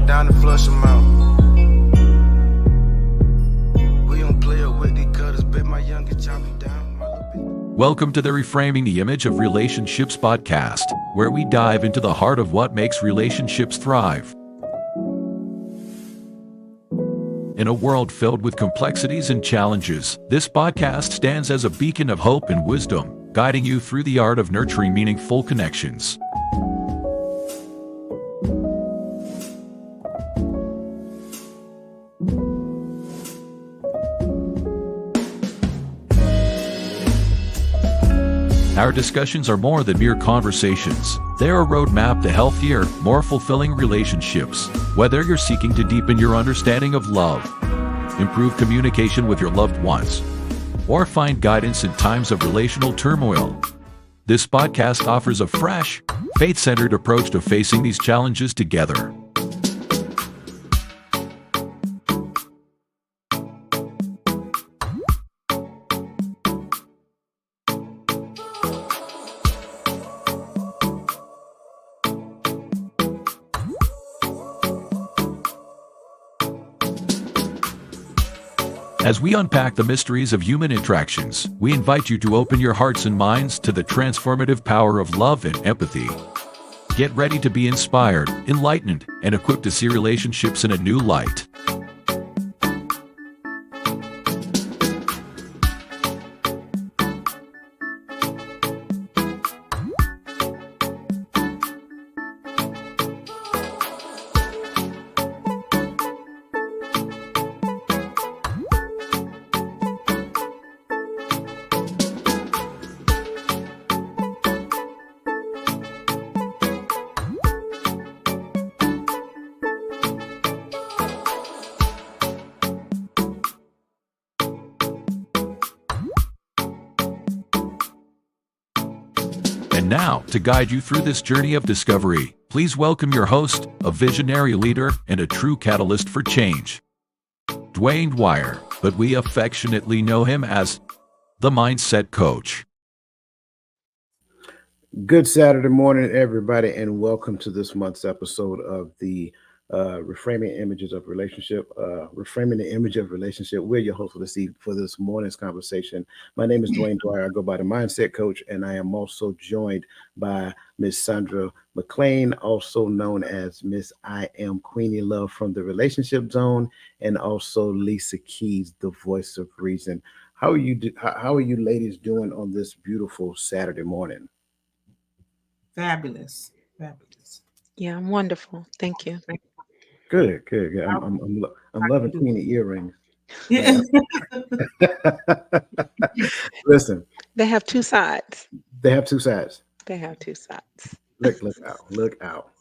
down and flush them out. We don't play it with these cutters, bet my youngest chop me down. Welcome to the Reframing the Image of Relationships podcast, where we dive into the heart of what makes relationships thrive. In a world filled with complexities and challenges, this podcast stands as a beacon of hope and wisdom, guiding you through the art of nurturing meaningful connections. Our discussions are more than mere conversations. They are a roadmap to healthier, more fulfilling relationships. Whether you're seeking to deepen your understanding of love, improve communication with your loved ones, or find guidance in times of relational turmoil, this podcast offers a fresh, faith-centered approach to facing these challenges together. As we unpack the mysteries of human interactions, we invite you to open your hearts and minds to the transformative power of love and empathy. Get ready to be inspired, enlightened, and equipped to see relationships in a new light. And now, to guide you through this journey of discovery, please welcome your host, a visionary leader and a true catalyst for change, Dwayne Dwyer, but we affectionately know him as the Mindset Coach. Good Saturday morning, everybody, and welcome to this month's episode of the Reframing Images of Relationship. Reframing the Image of Relationship. We're your host for this morning's conversation. My name is Dwayne Dwyer. I go by the Mindset Coach, and I am also joined by Miss Sandra McLean, also known as Miss I Am Queenie Love from the Relationship Zone, and also Lisa Keys, the Voice of Reason. How are you ladies doing on this beautiful Saturday morning? Fabulous. Yeah, I'm wonderful. Thank you. Good. I'm loving Queenie earrings. Yeah. Listen, They have two sides. they have two sides. Look out.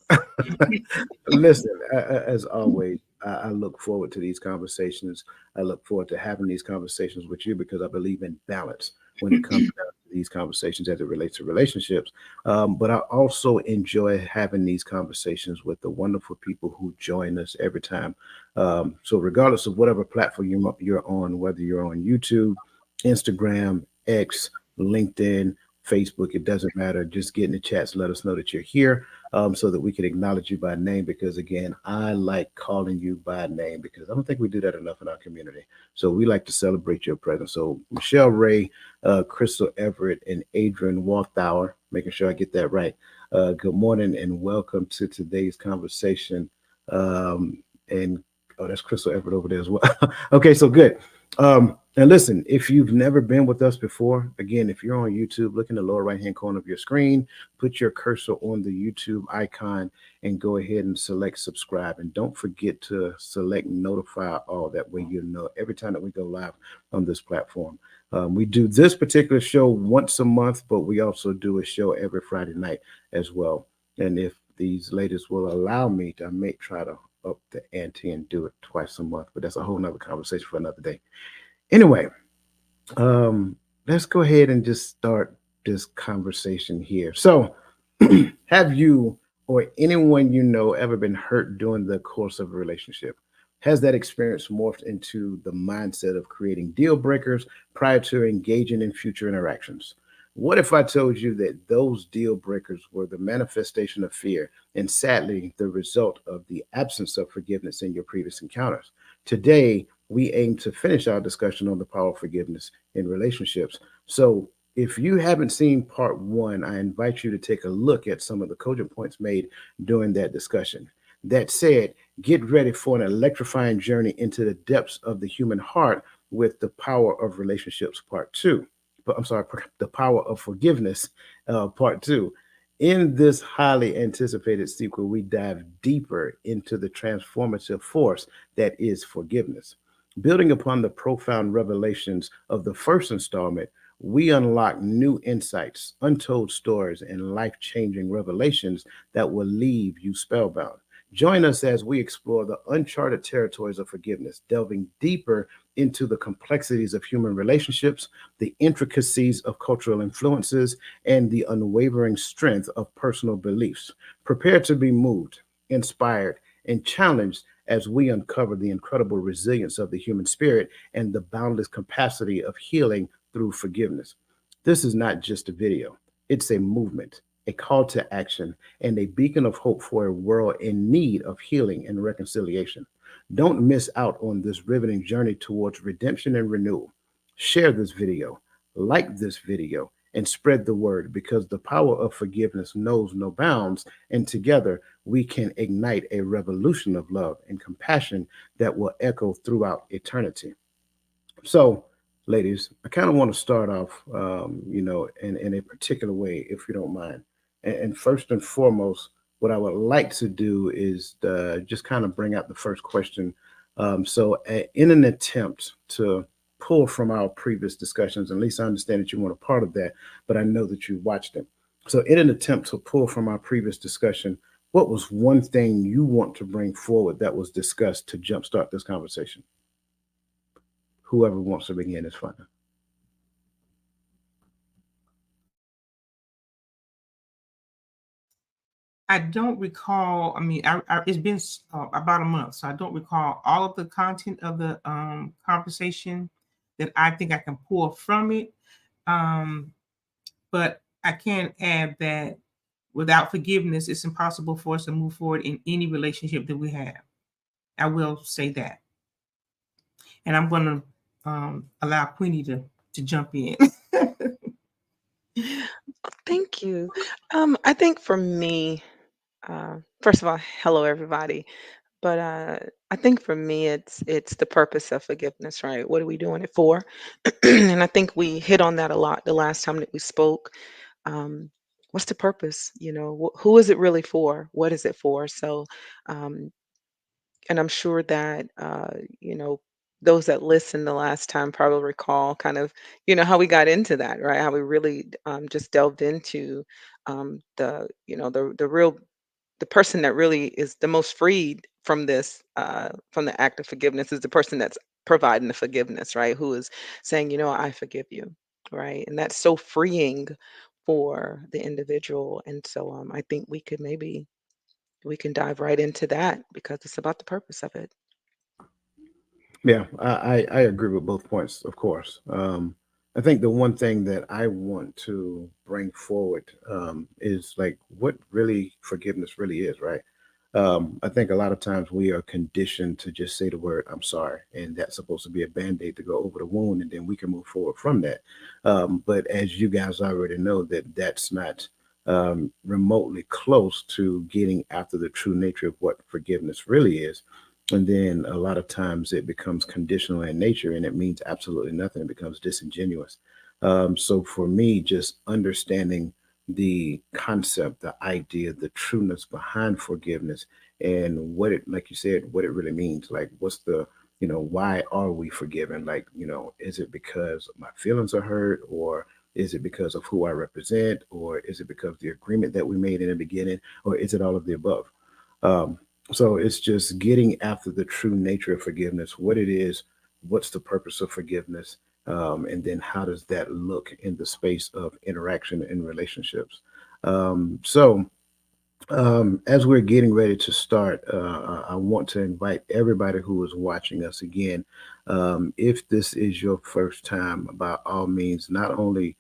Listen, as always, I look forward to these conversations. I look forward to having these conversations with you because I believe in balance when it comes down to these conversations as it relates to relationships. But I also enjoy having these conversations with the wonderful people who join us every time. So regardless of whatever platform you're on, whether you're on YouTube, Instagram, X, LinkedIn, Facebook, it doesn't matter. Just get in the chats, let us know that you're here so that we can acknowledge you by name. Because again, I like calling you by name because I don't think we do that enough in our community. So we like to celebrate your presence. So Michelle Ray, Crystal Everett, and Adrian Walthour, making sure I get that right. Good morning and welcome to today's conversation. And that's Crystal Everett over there as well. Okay, so good. And listen, if you've never been with us before, again, if you're on YouTube, look in the lower right-hand corner of your screen, put your cursor on the YouTube icon and go ahead and select subscribe. And don't forget to select notify all. That way you know every time that we go live on this platform. We do this particular show once a month, but we also do a show every Friday night as well. And if these ladies will allow me, I may try to up the ante and do it twice a month, but that's a whole nother conversation for another day. Anyway, let's go ahead and just start this conversation here. So have you or anyone you know ever been hurt during the course of a relationship? Has that experience morphed into the mindset of creating deal breakers prior to engaging in future interactions? What if I told you that those deal breakers were the manifestation of fear and sadly the result of the absence of forgiveness in your previous encounters? Today, we aim to finish our discussion on the power of forgiveness in relationships. So, if you haven't seen part one, I invite you to take a look at some of the cogent points made during that discussion. That said, get ready for an electrifying journey into the depths of the human heart with the power of relationships, part two. But I'm sorry, the power of forgiveness, part two. In this highly anticipated sequel, we dive deeper into the transformative force that is forgiveness. Building upon the profound revelations of the first installment, we unlock new insights, untold stories, and life changing revelations that will leave you spellbound. Join us as we explore the uncharted territories of forgiveness, delving deeper into the complexities of human relationships, the intricacies of cultural influences, and the unwavering strength of personal beliefs. Prepare to be moved, inspired, and challenged as we uncover the incredible resilience of the human spirit and the boundless capacity of healing through forgiveness. This is not just a video, it's a movement, a call to action, and a beacon of hope for a world in need of healing and reconciliation. Don't miss out on this riveting journey towards redemption and renewal. Share this video, like this video, and spread the word because the power of forgiveness knows no bounds, and together we can ignite a revolution of love and compassion that will echo throughout eternity. So, ladies, I kind of want to start off, in a particular way, if you don't mind. And first and foremost, what I would like to do is just kind of bring out the first question. In an attempt to pull from our previous discussions, at least I understand that you want a part of that, but I know that you watched them. So, in an attempt to pull from our previous discussion, what was one thing you want to bring forward that was discussed to jumpstart this conversation? Whoever wants to begin is fine. I don't recall. I mean, it's been about a month, so I don't recall all of the content of the conversation that I think I can pull from it. But I can add that without forgiveness, it's impossible for us to move forward in any relationship that we have. I will say that, and I'm going to allow Queenie to jump in. Thank you. I think for me, first of all, hello everybody. But I think for me, it's the purpose of forgiveness, right? What are we doing it for? And I think we hit on that a lot the last time that we spoke. What's the purpose? Who is it really for? What is it for? So, um, and I'm sure that those that listened the last time probably recall kind of how we got into that, right? How we really just delved into the real the person that really is the most freed from this from the act of forgiveness is the person that's providing the forgiveness, right? Who is saying, I forgive you, right? And that's so freeing for the individual. And so I think we can dive right into that because it's about the purpose of it. Yeah, I agree with both points, of course. I think the one thing that I want to bring forward is like what really forgiveness really is, right? I think a lot of times we are conditioned to just say the word "I'm sorry," and that's supposed to be a band aid to go over the wound, and then we can move forward from that. But as you guys already know, that's not remotely close to getting after the true nature of what forgiveness really is. And then a lot of times it becomes conditional in nature and it means absolutely nothing. It becomes disingenuous. So for me, just understanding the concept, the idea, the trueness behind forgiveness and what it, like you said, what it really means. Like, what's the, why are we forgiven? Like, is it because my feelings are hurt, or is it because of who I represent, or is it because of the agreement that we made in the beginning, or is it all of the above? Um, so it's just getting after the true nature of forgiveness, what it is, what's the purpose of forgiveness, and then how does that look in the space of interaction and relationships. As we're getting ready to start, I want to invite everybody who is watching us again. If this is your first time, by all means, not only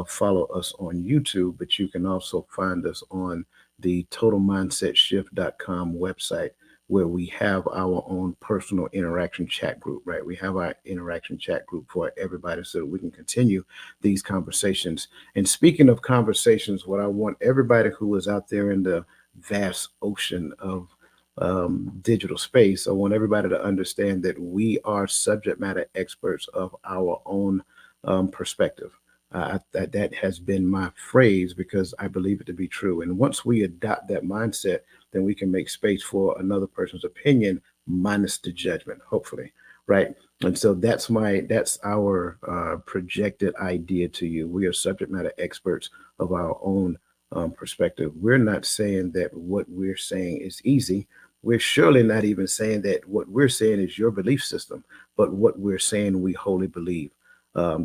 follow us on YouTube, but you can also find us on the totalmindsetshift.com website, where we have our own personal interaction chat group, right? We have our interaction chat group for everybody so that we can continue these conversations. And speaking of conversations, what I want everybody who is out there in the vast ocean of digital space, I want everybody to understand that we are subject matter experts of our own perspective. That has been my phrase because I believe it to be true. And once we adopt that mindset, then we can make space for another person's opinion minus the judgment, hopefully, right? And so that's our projected idea to you. We are subject matter experts of our own perspective. We're not saying that what we're saying is easy. We're surely not even saying that what we're saying is your belief system, but what we're saying we wholly believe.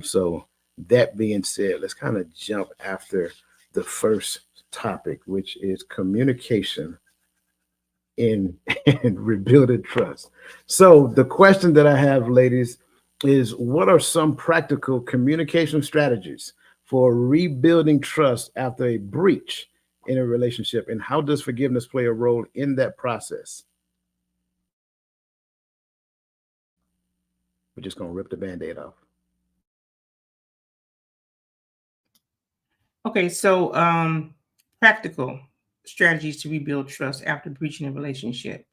So that being said, let's kind of jump after the first topic, which is communication in and rebuilding trust. So the question that I have, ladies, is what are some practical communication strategies for rebuilding trust after a breach in a relationship, and how does forgiveness play a role in that process? We're just going to rip the Band-Aid off. Okay, so practical strategies to rebuild trust after breaching a relationship.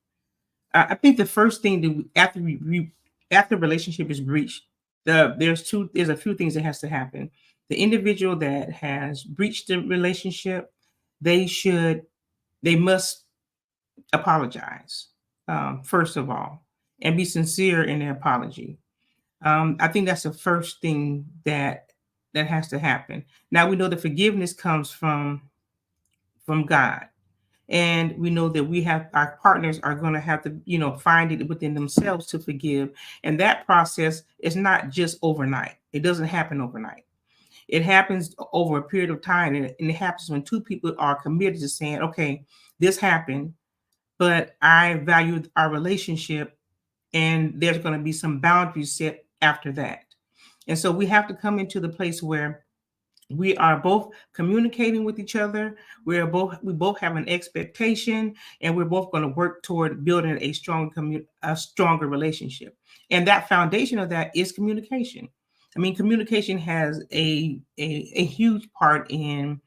I think the first thing that after relationship is breached, there's a few things that has to happen. The individual that has breached the relationship, they must apologize, first of all, and be sincere in their apology. I think that's the first thing that has to happen. Now we know that forgiveness comes from God, and we know that our partners are going to have to find it within themselves to forgive, and that process is not just overnight. It doesn't happen overnight. It happens over a period of time, and it happens when two people are committed to saying, okay, this happened, but I value our relationship, and there's going to be some boundaries set after that. And so we have to come into the place where we are both communicating with each other. We both have an expectation, and we're both going to work toward building a stronger relationship. And that foundation of that is communication. I mean, communication has a huge part in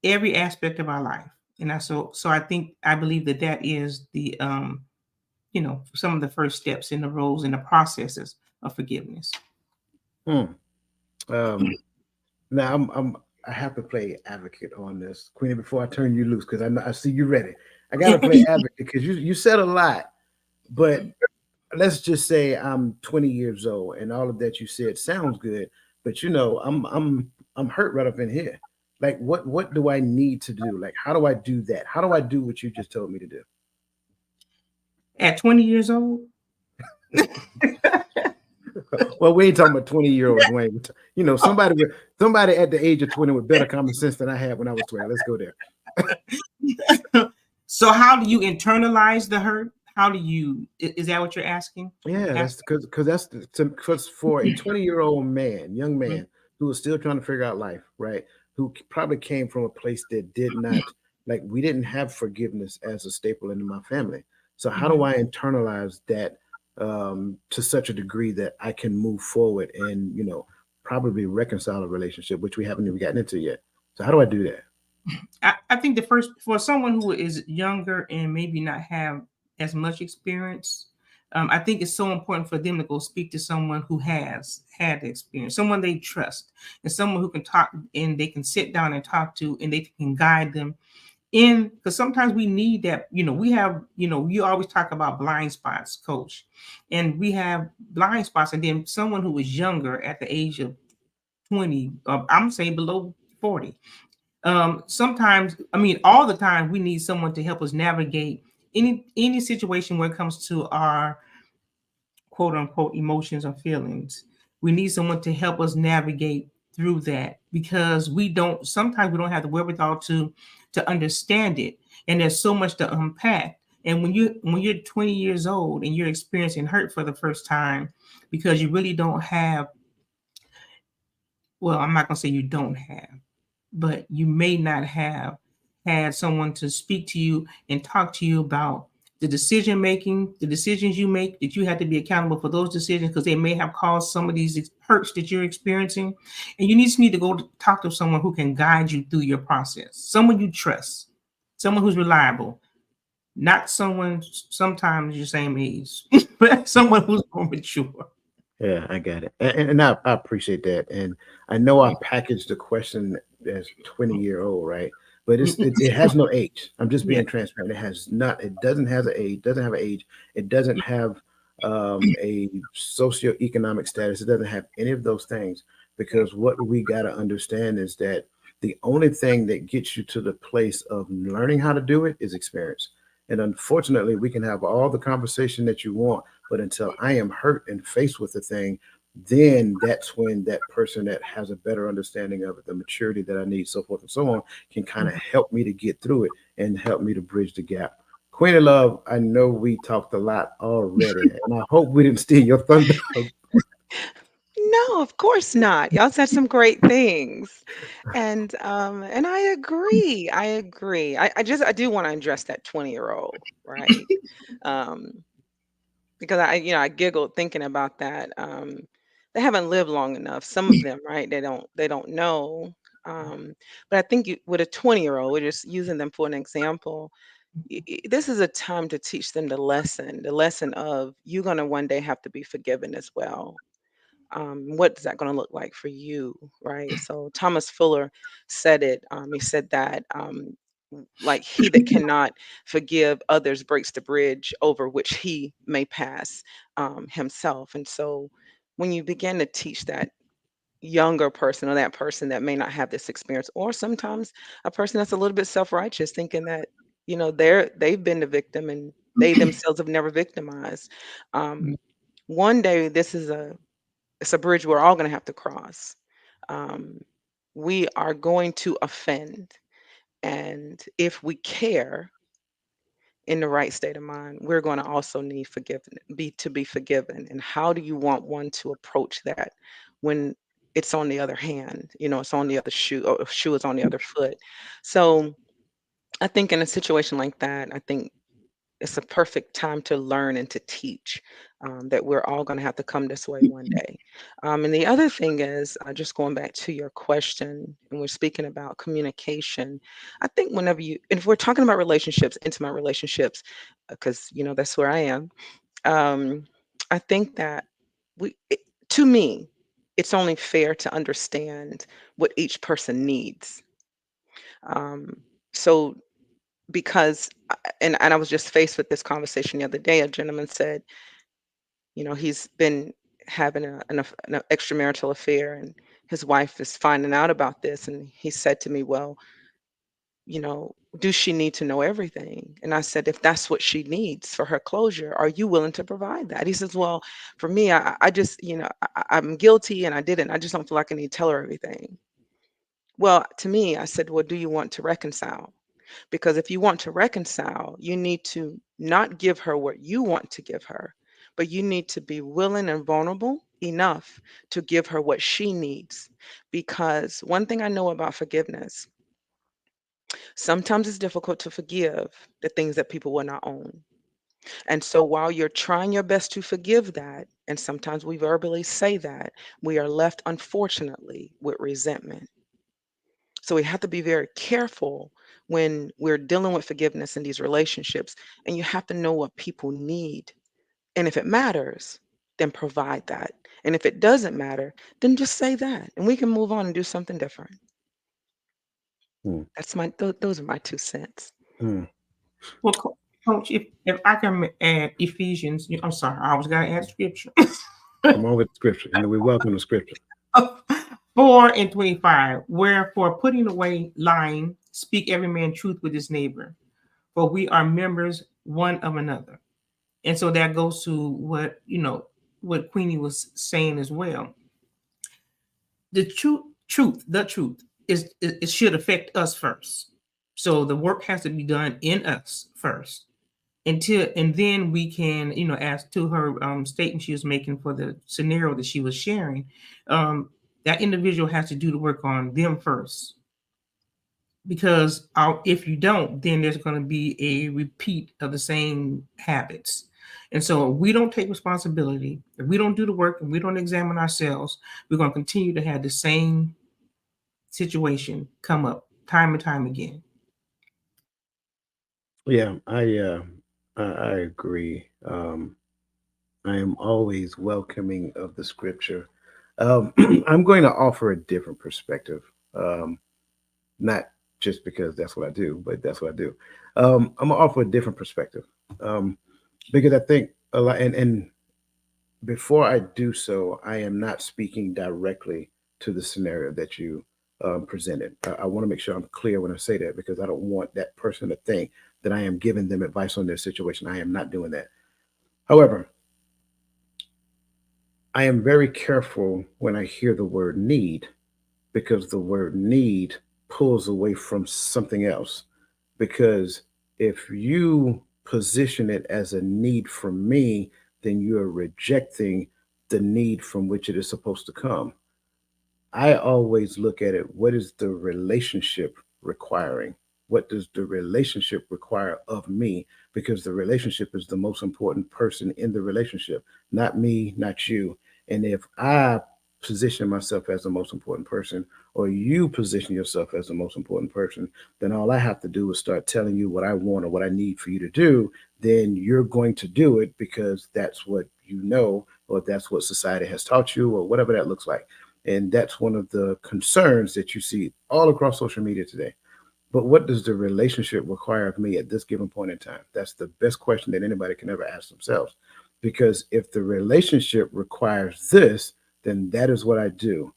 every aspect of our life. And I believe that is the some of the first steps in the roles and the processes of forgiveness. Now I have to play advocate on this, Queenie, before I turn you loose, because I see you ready. I got to play advocate because you said a lot, but let's just say I'm 20 years old and all of that you said sounds good, but I'm hurt right up in here. Like what do I need to do? Like how do I do that? How do I do what you just told me to do? At 20 years old? Well, we ain't talking about 20-year-old Dwayne. Somebody at the age of 20 with better common sense than I had when I was 20. Let's go there. So how do you internalize the hurt? Is that what you're asking? Yeah, that's because for a 20-year-old young man who is still trying to figure out life, right? Who probably came from a place that did not, like, we didn't have forgiveness as a staple in my family. So how do I internalize that to such a degree that I can move forward and, probably reconcile a relationship, which we haven't even gotten into yet. So how do I do that? I think for someone who is younger and maybe not have as much experience, I think it's so important for them to go speak to someone who has had the experience, someone they trust, and someone who can talk and they can sit down and talk to, and they can guide them in, because sometimes we need that. We have, you always talk about blind spots, coach, and we have blind spots, and then someone who is younger at the age of 20, I'm saying below 40. Sometimes, all the time, we need someone to help us navigate any situation when it comes to our quote unquote emotions or feelings. We need someone to help us navigate through that, because sometimes we don't have the wherewithal to understand it. And there's so much to unpack. And when you're 20 years old and you're experiencing hurt for the first time, because you really don't have well, I'm not going to say you don't have, but you may not have had someone to speak to you and talk to you about the decision making, the decisions you make, that you have to be accountable for those decisions because they may have caused some of these hurts that you're experiencing. And you just need to go talk to someone who can guide you through your process, someone you trust, someone who's reliable, not someone sometimes your same age, but someone who's more mature. Yeah, I got it. And I appreciate that. And I know I packaged the question as 20-year-old, right? But it has no age. I'm just Yeah. being transparent. It doesn't have an age, doesn't have an age, it doesn't have a socioeconomic status, it doesn't have any of those things. Because what we gotta understand is that the only thing that gets you to the place of learning how to do it is experience. And unfortunately, we can have all the conversation that you want, but until I am hurt and faced with the thing, then that's when that person that has a better understanding of it, the maturity that I need, so forth and so on, can kind of help me to get through it and help me to bridge the gap. Queen of Love, I know we talked a lot already, and I hope we didn't steal your thunder. No, of course not. Y'all said some great things. And I agree. I agree. I do want to address that 20-year-old, right? Um, because I giggled thinking about that. They haven't lived long enough. Some of them, right? They don't know. But I think with a 20-year-old, we're just using them for an example. This is a time to teach them the lesson of you're going to one day have to be forgiven as well. What is that going to look like for you, right? So Thomas Fuller said it. He said that like he that cannot forgive others breaks the bridge over which he may pass himself. And so when you begin to teach that younger person or that person that may not have this experience, or sometimes a person that's a little bit self-righteous, thinking that they've been the victim and they themselves have never victimized. Um, one day this is it's a bridge we're all going to have to cross. Um, we are going to offend. And if we care in the right state of mind, we're going to also need to be forgiven. And how do you want one to approach that when it's on the other hand, it's on the other shoe, or shoe is on the other foot? So I think in a situation like that, I think it's a perfect time to learn and to teach that we're all going to have to come this way one day. And the other thing is, just going back to your question, and we're speaking about communication. I think and if we're talking about relationships, intimate relationships, because that's where I am. Um, I think that to me, it's only fair to understand what each person needs. Um, so because and I was just faced with this conversation the other day. A gentleman said, he's been having an extramarital affair, and his wife is finding out about this, and he said to me, well, do she need to know everything? And I said, if that's what she needs for her closure, are you willing to provide that? He says, well, for me, I just, I'm guilty and I didn't. I just don't feel like I need to tell her everything. Well, to me, I said, well, do you want to reconcile? Because if you want to reconcile, you need to not give her what you want to give her, but you need to be willing and vulnerable enough to give her what she needs. Because one thing I know about forgiveness, sometimes it's difficult to forgive the things that people will not own. And so while you're trying your best to forgive that, and sometimes we verbally say that, we are left, unfortunately, with resentment. So we have to be very careful when we're dealing with forgiveness in these relationships. And you have to know what people need. And if it matters, then provide that. And if it doesn't matter, then just say that. And we can move on and do something different. Hmm, That's those are my 2 cents. hmm. Well, Coach, if I can add Ephesians, I'm sorry, I was going to add scripture. Come on with scripture. We welcome the scripture. 4:25. Wherefore, putting away lying, speak every man truth with his neighbor, for we are members one of another. And so that goes to what Queenie was saying as well. The truth is it should affect us first. So the work has to be done in us first and then we can, as to her statement she was making for the scenario that she was sharing. that individual has to do the work on them first. Because if you don't, then there's going to be a repeat of the same habits. And so if we don't take responsibility, if we don't do the work and we don't examine ourselves, we're going to continue to have the same situation come up time and time again. Yeah, I agree. I am always welcoming of the scripture. I'm going to offer a different perspective. Not just because that's what I do, but that's what I do. I'm gonna offer a different perspective, um, because I think a lot. And before I do so, I am not speaking directly to the scenario that you presented. I want to make sure I'm clear when I say that, because I don't want that person to think that I am giving them advice on their situation. I am not doing that. However, I am very careful when I hear the word need, because the word need pulls away from something else. Because if you position it as a need from me, then you're rejecting the need from which it is supposed to come. I always look at it, what is the relationship requiring? What does the relationship require of me? Because the relationship is the most important person in the relationship, not me, not you. And if I position myself as the most important person, or you position yourself as the most important person, then all I have to do is start telling you what I want or what I need for you to do. Then you're going to do it because that's what you know, or that's what society has taught you, or whatever that looks like. And that's one of the concerns that you see all across social media today. But what does the relationship require of me at this given point in time? That's the best question that anybody can ever ask themselves. Because if the relationship requires this, then that is what I do.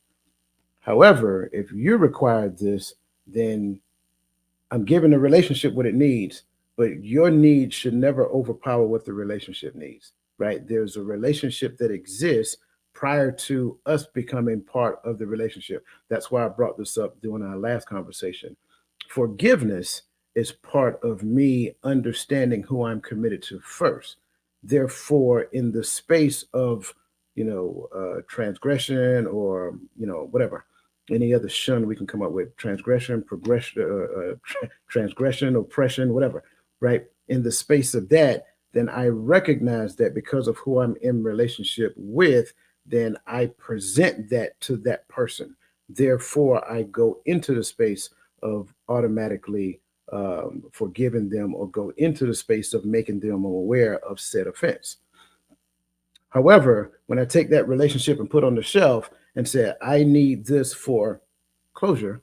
However, if you require this, then I'm giving the relationship what it needs, but your needs should never overpower what the relationship needs, right? There's a relationship that exists prior to us becoming part of the relationship. That's why I brought this up during our last conversation. Forgiveness is part of me understanding who I'm committed to first. Therefore, in the space of, transgression, or, whatever, any other shun we can come up with, transgression, progression, transgression, oppression, whatever, right? In the space of that, then I recognize that because of who I'm in relationship with, then I present that to that person. Therefore, I go into the space of automatically forgiving them, or go into the space of making them aware of said offense. However, when I take that relationship and put on the shelf and say, I need this for closure,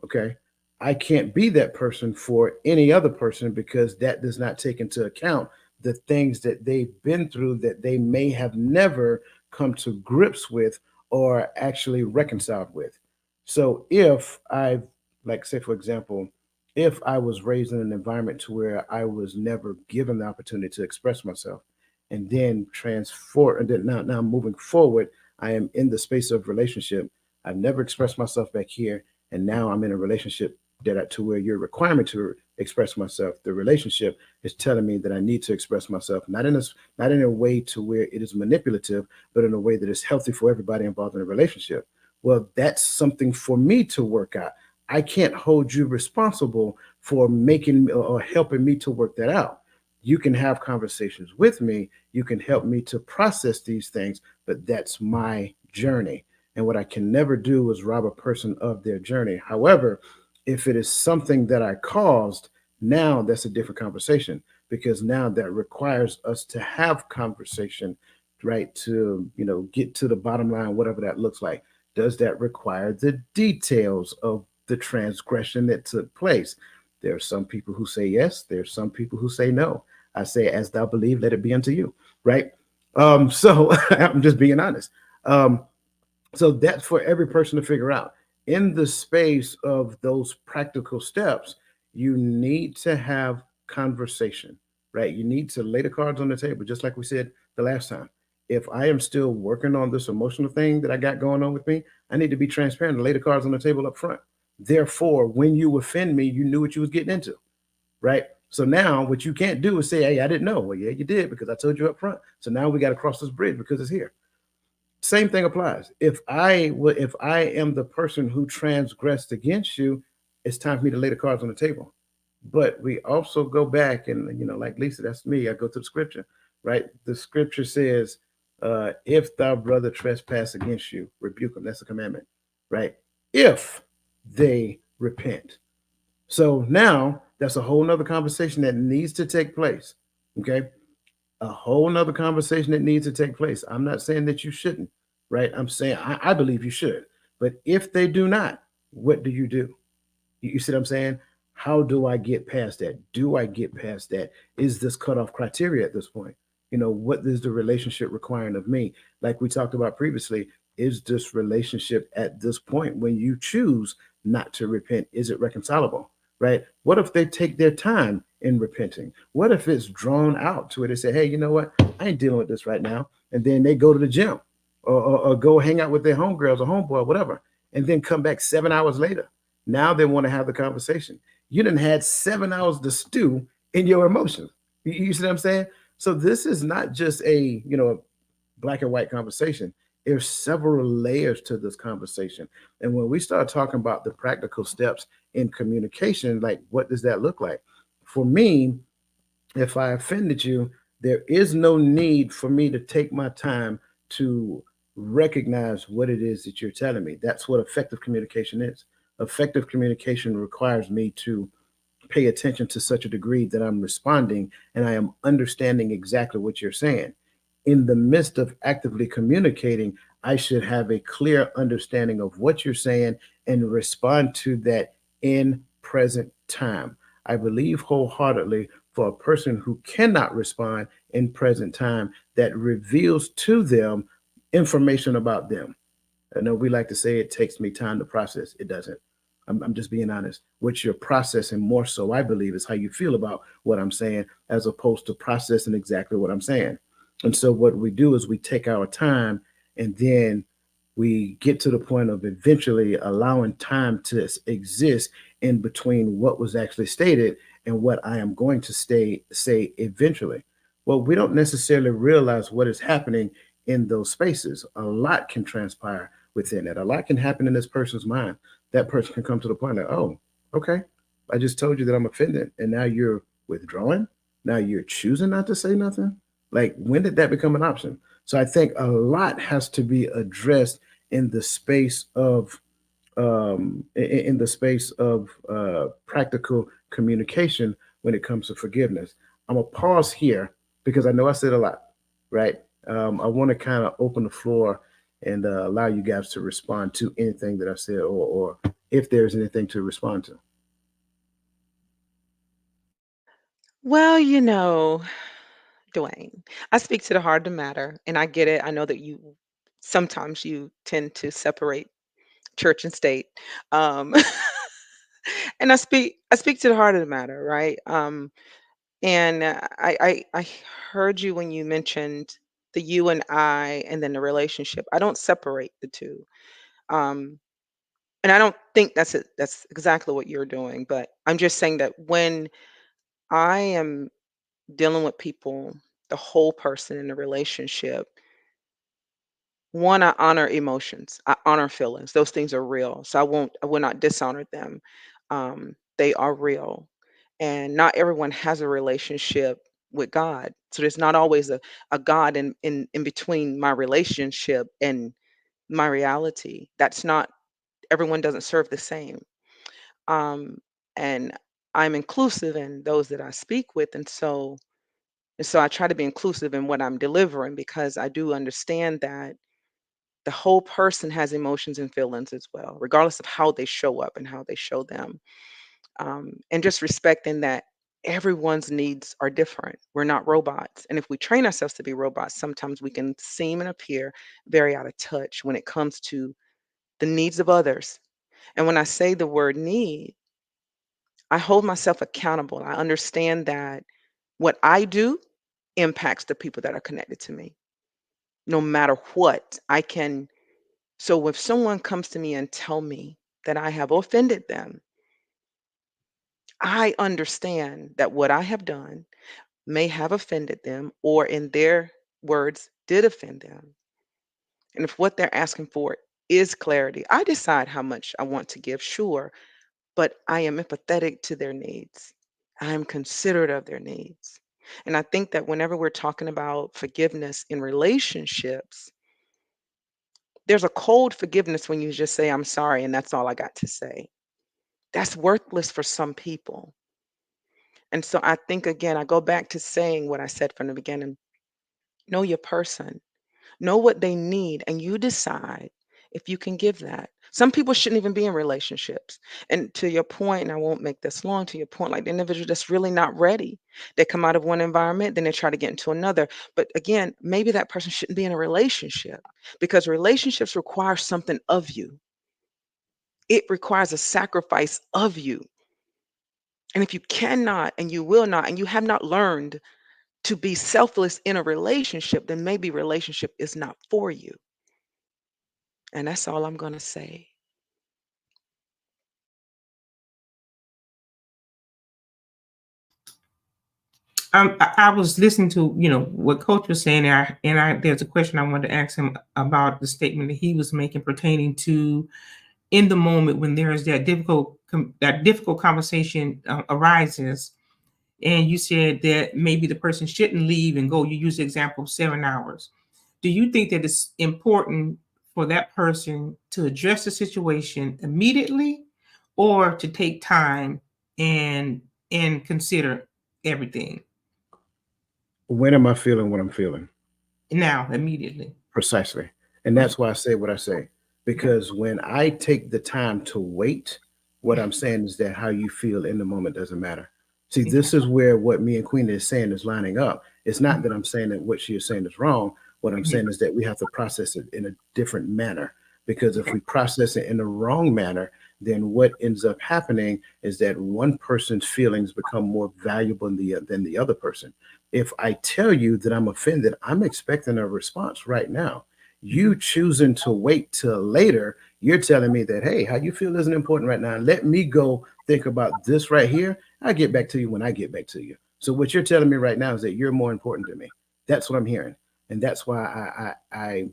okay, I can't be that person for any other person, because that does not take into account the things that they've been through that they may have never come to grips with or actually reconciled with. So if I, like, say, for example, if I was raised in an environment to where I was never given the opportunity to express myself, and then transform, and then now moving forward, I am in the space of relationship. I've never expressed myself back here, and now I'm in a relationship to where you're requiring me to express myself. The relationship is telling me that I need to express myself, not in a way to where it is manipulative, but in a way that is healthy for everybody involved in a relationship. Well, that's something for me to work out. I can't hold you responsible for making or helping me to work that out. You can have conversations with me. You can help me to process these things, but that's my journey. And what I can never do is rob a person of their journey. However, if it is something that I caused, now that's a different conversation, because now that requires us to have conversation, right? To, get to the bottom line, whatever that looks like. Does that require the details of the transgression that took place? There are some people who say yes. There are some people who say no. I say, as thou believe, let it be unto you, right? So I'm just being honest. So that's for every person to figure out. In the space of those practical steps, you need to have conversation, right? You need to lay the cards on the table, just like we said the last time. If I am still working on this emotional thing that I got going on with me, I need to be transparent and lay the cards on the table up front. Therefore, when you offend me, you knew what you was getting into, right? So now what you can't do is say, hey, I didn't know. Well, yeah, you did, because I told you up front. So now we got to cross this bridge because it's here. Same thing applies. If I am the person who transgressed against you, it's time for me to lay the cards on the table. But we also go back and like Lisa, that's me. I go to the scripture, right? The scripture says, if thy brother trespass against you, rebuke him. That's a commandment, right? If they repent. So now that's a whole nother conversation that needs to take place. Okay, a whole nother conversation that needs to take place. I'm not saying that you shouldn't, right? I'm saying I believe you should. But if they do not, what do you do? You see what I'm saying? How do I get past that? Do I get past that? Is this cutoff criteria at this point? What is the relationship requiring of me? Like we talked about previously, is this relationship at this point when you choose not to repent, is it reconcilable? Right? What if they take their time in repenting? What if it's drawn out to it? They say, hey, you know what? I ain't dealing with this right now. And then they go to the gym or go hang out with their homegirls or homeboy, or whatever, and then come back 7 hours later. Now they want to have the conversation. You didn't had 7 hours to stew in your emotions. You see what I'm saying? So this is not just a black and white conversation. There's several layers to this conversation. And when we start talking about the practical steps in communication, like what does that look like? For me, if I offended you, there is no need for me to take my time to recognize what it is that you're telling me. That's what effective communication is. Effective communication requires me to pay attention to such a degree that I'm responding and I am understanding exactly what you're saying. In the midst of actively communicating, I should have a clear understanding of what you're saying and respond to that in present time. I believe wholeheartedly for a person who cannot respond in present time, that reveals to them information about them. I know we like to say it takes me time to process. It doesn't. I'm just being honest. What you're processing more so, I believe, is how you feel about what I'm saying, as opposed to processing exactly what I'm saying. And so what we do is we take our time and then we get to the point of eventually allowing time to exist in between what was actually stated and what I am going to say eventually. Well, we don't necessarily realize what is happening in those spaces. A lot can transpire within it. A lot can happen in this person's mind. That person can come to the point that, oh, okay, I just told you that I'm offended, and now you're withdrawing. Now you're choosing not to say nothing. Like, when did that become an option? So I think a lot has to be addressed in the space of practical communication when it comes to forgiveness. I'm gonna pause here because I know I said a lot, right? I want to kind of open the floor and allow you guys to respond to anything that I said, or if there's anything to respond to. Well, Dwayne, I speak to the heart of the matter, and I get it. I know that sometimes you tend to separate church and state. Um, and I speak to the heart of the matter, right? And I heard you when you mentioned the you and I, and then the relationship. I don't separate the two. Um, and I don't think that's exactly what you're doing, but I'm just saying that when I am dealing with people, the whole person in the relationship, one, I honor emotions. I honor feelings. Those things are real. So I will not dishonor them. They are real. And not everyone has a relationship with God. So there's not always a God in between my relationship and my reality. That's not Everyone doesn't serve the same. Um, and I'm inclusive in those that I speak with. And so I try to be inclusive in what I'm delivering, because I do understand that the whole person has emotions and feelings as well, regardless of how they show up and how they show them. And just respecting that everyone's needs are different. We're not robots. And if we train ourselves to be robots, sometimes we can seem and appear very out of touch when it comes to the needs of others. And when I say the word need, I hold myself accountable. I understand that what I do impacts the people that are connected to me, no matter what. So if someone comes to me and tell me that I have offended them, I understand that what I have done may have offended them, or in their words, did offend them. And if what they're asking for is clarity, I decide how much I want to give, sure, but I am empathetic to their needs. I am considerate of their needs. And I think that whenever we're talking about forgiveness in relationships, there's a cold forgiveness when you just say, I'm sorry, and that's all I got to say. That's worthless for some people. And so I think, again, I go back to saying what I said from the beginning: know your person, know what they need, and you decide if you can give that. Some people shouldn't even be in relationships. And to your point, and I won't make this long, to your point, like the individual that's really not ready, they come out of one environment, then they try to get into another. But again, maybe that person shouldn't be in a relationship, because relationships require something of you. It requires a sacrifice of you. And if you cannot and you will not, and you have not learned to be selfless in a relationship, then maybe relationship is not for you. And that's all I'm going to say. I was listening to what Coach was saying, and there's a question I wanted to ask him about the statement that he was making pertaining to in the moment when there is that difficult conversation arises, and you said that maybe the person shouldn't leave and go. You use the example of 7 hours. Do you think that it's important for that person to address the situation immediately, or to take time and consider everything When am I feeling what I'm feeling? now, immediately? Precisely. And that's why I say what I say. Because when I take the time to wait, what I'm saying is that how you feel in the moment doesn't matter. See, this is where what me and Queen is saying is lining up. It's not that I'm saying that what she is saying is wrong. What I'm saying is that we have to process it in a different manner. Because if we process it in the wrong manner, then what ends up happening is that one person's feelings become more valuable than the other person. If I tell you that I'm offended, I'm expecting a response right now. You choosing to wait till later, you're telling me that, hey, how you feel isn't important right now. Let me go think about this right here. I'll get back to you when I get back to you. So what you're telling me right now is that you're more important to me. That's what I'm hearing. And that's why I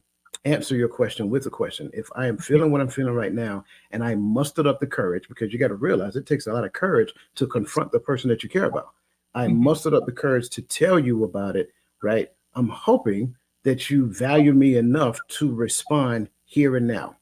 answer your question with a question. If I am feeling what I'm feeling right now, and I mustered up the courage, because you got to realize it takes a lot of courage to confront the person that you care about. I mustered up the courage to tell you about it, right? I'm hoping that you value me enough to respond here and now.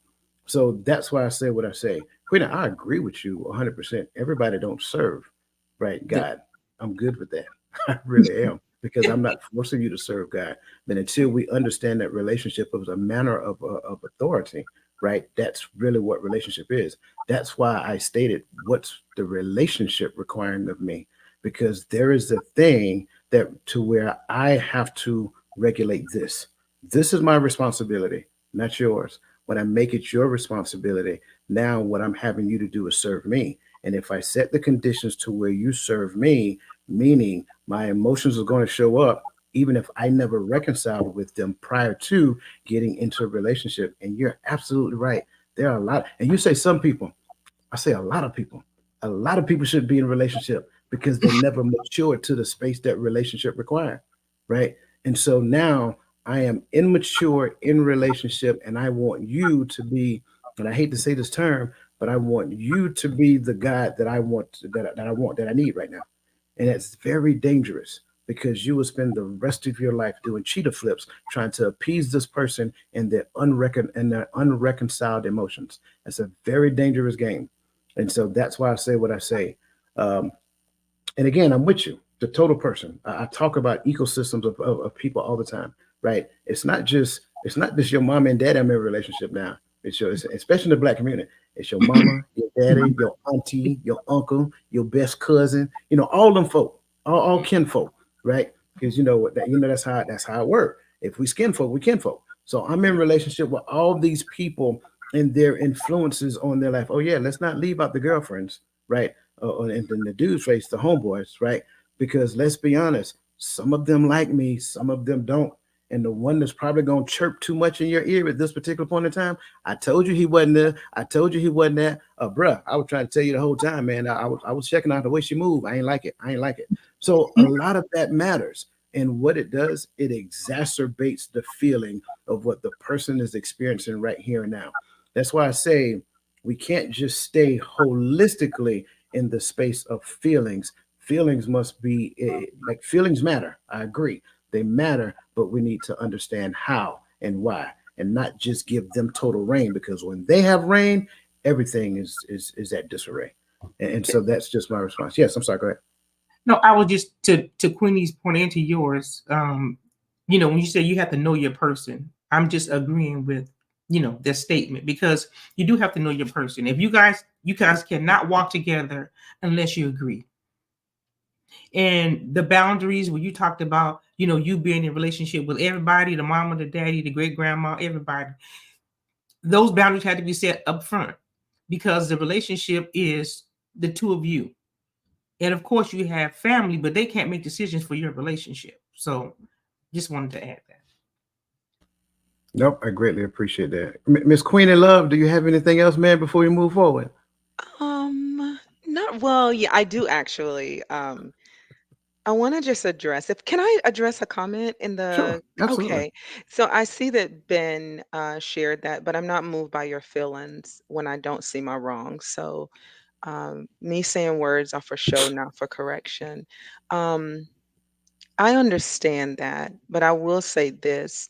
So that's why I say what I say. Quinn, I agree with you 100%. Everybody don't serve, right? God, I'm good with that. I really am, because I'm not forcing you to serve God. But until we understand that relationship is a manner of authority, right? That's really what relationship is. That's why I stated what's the relationship requiring of me, because there is a thing that to where I have to regulate this. This is my responsibility, not yours. When I make it your responsibility, now what I'm having you to do is serve me. And if I set the conditions to where you serve me, meaning my emotions are going to show up, even if I never reconciled with them prior to getting into a relationship. And you're absolutely right. There are a lot, and you say some people, I say a lot of people. A lot of people should be in a relationship because they never matured to the space that relationship required, right? And so now I am immature in relationship, and I want you to be, and I hate to say this term, but I want you to be the guy that I want, that I need right now. And it's very dangerous, because you will spend the rest of your life doing cheetah flips trying to appease this person and their unreconciled emotions. It's a very dangerous game. And so that's why I say what I say. Um, and again, I'm with you, the total person. I talk about ecosystems of people all the time, right? It's not just your mom and dad I'm in a relationship now. Especially in the black community. It's your mama, your daddy, your auntie, your uncle, your best cousin. All them folk, all kinfolk, right? Because that's how it works. If we skin folk, we kinfolk. So I'm in relationship with all these people and their influences on their life. Oh yeah, let's not leave out the girlfriends, right? And then the dudes face the homeboys, right? Because let's be honest, some of them like me, some of them don't. And the one that's probably gonna chirp too much in your ear at this particular point in time, I told you he wasn't there. I told you he wasn't there. Bruh, I was trying to tell you the whole time, man. I was checking out the way she moved. I ain't like it. So a lot of that matters. And what it does, it exacerbates the feeling of what the person is experiencing right here and now. That's why I say we can't just stay holistically in the space of feelings. Feelings must be like feelings matter. I agree. They matter, but we need to understand how and why and not just give them total reign, because when they have reign, everything is at disarray. And so that's just my response. Yes, I'm sorry, go ahead. No, I was just to Queenie's point and to yours. When you say you have to know your person, I'm just agreeing with their statement, because you do have to know your person. If you guys cannot walk together unless you agree. And the boundaries where you talked about, you being in relationship with everybody, the mama, the daddy, the great grandma, everybody, those boundaries had to be set up front, because the relationship is the two of you. And of course, you have family, but they can't make decisions for your relationship. So just wanted to add that. Nope, I greatly appreciate that. Miss Queen of Love, do you have anything else, man, before we move forward? Not well, yeah, I do actually. I want to just address if can I address a comment in Sure, the absolutely. okay. So I see that Ben shared that, but I'm not moved by your feelings when I don't see my wrong. So me saying words are for show, not for correction. Um, I understand that, but I will say this.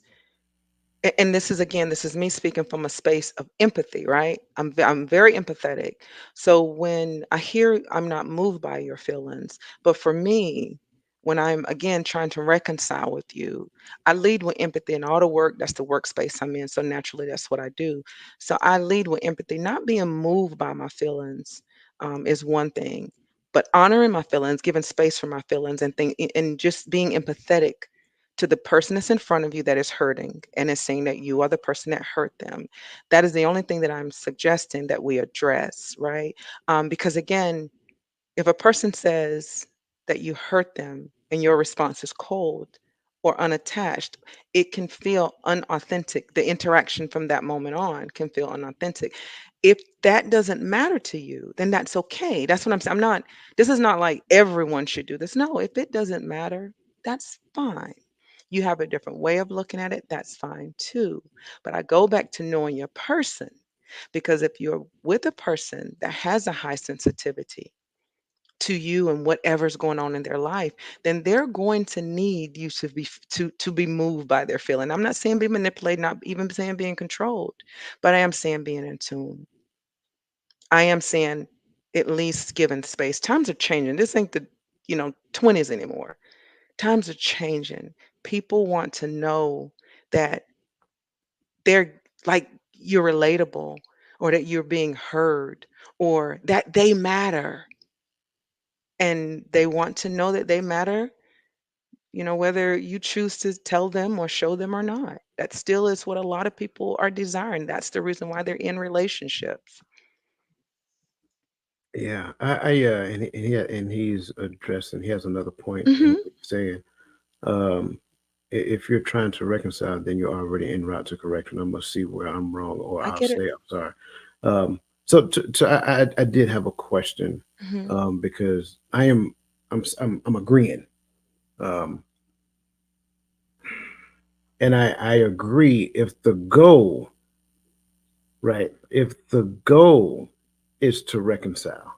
And this is again, this is me speaking from a space of empathy, right? I'm very empathetic. So when I hear I'm not moved by your feelings, but for me, when I'm again trying to reconcile with you, I lead with empathy and all the work. That's the workspace I'm in. So naturally, that's what I do. So I lead with empathy, not being moved by my feelings is one thing, but honoring my feelings, giving space for my feelings, and just being empathetic to the person that's in front of you that is hurting and is saying that you are the person that hurt them. That is the only thing that I'm suggesting that we address, right? Because again, if a person says that you hurt them and your response is cold or unattached, it can feel unauthentic. The interaction from that moment on can feel unauthentic. If that doesn't matter to you, then that's okay. That's what I'm saying. This is not like everyone should do this. No, if it doesn't matter, that's fine. You have a different way of looking at it, that's fine too. But I go back to knowing your person, because if you're with a person that has a high sensitivity to you and whatever's going on in their life, then they're going to need you to be moved by their feeling. I'm not saying be manipulated, not even saying being controlled, but I am saying being in tune. I am saying at least given space. Times are changing. This ain't the 20s anymore. Times are changing. People want to know that they're like you're relatable, or that you're being heard, or that they matter. And they want to know that they matter, whether you choose to tell them or show them or not. That still is what a lot of people are desiring. That's the reason why they're in relationships. Yeah, and he's addressing. He has another point in Hmm. what he's saying. Um, if you're trying to reconcile, then you're already en route to correction. I must see where I'm wrong, or I I'll get it. say I'm sorry. I did have a question, Hmm. because I'm agreeing, um, and I agree if the goal, right, if the goal is to reconcile,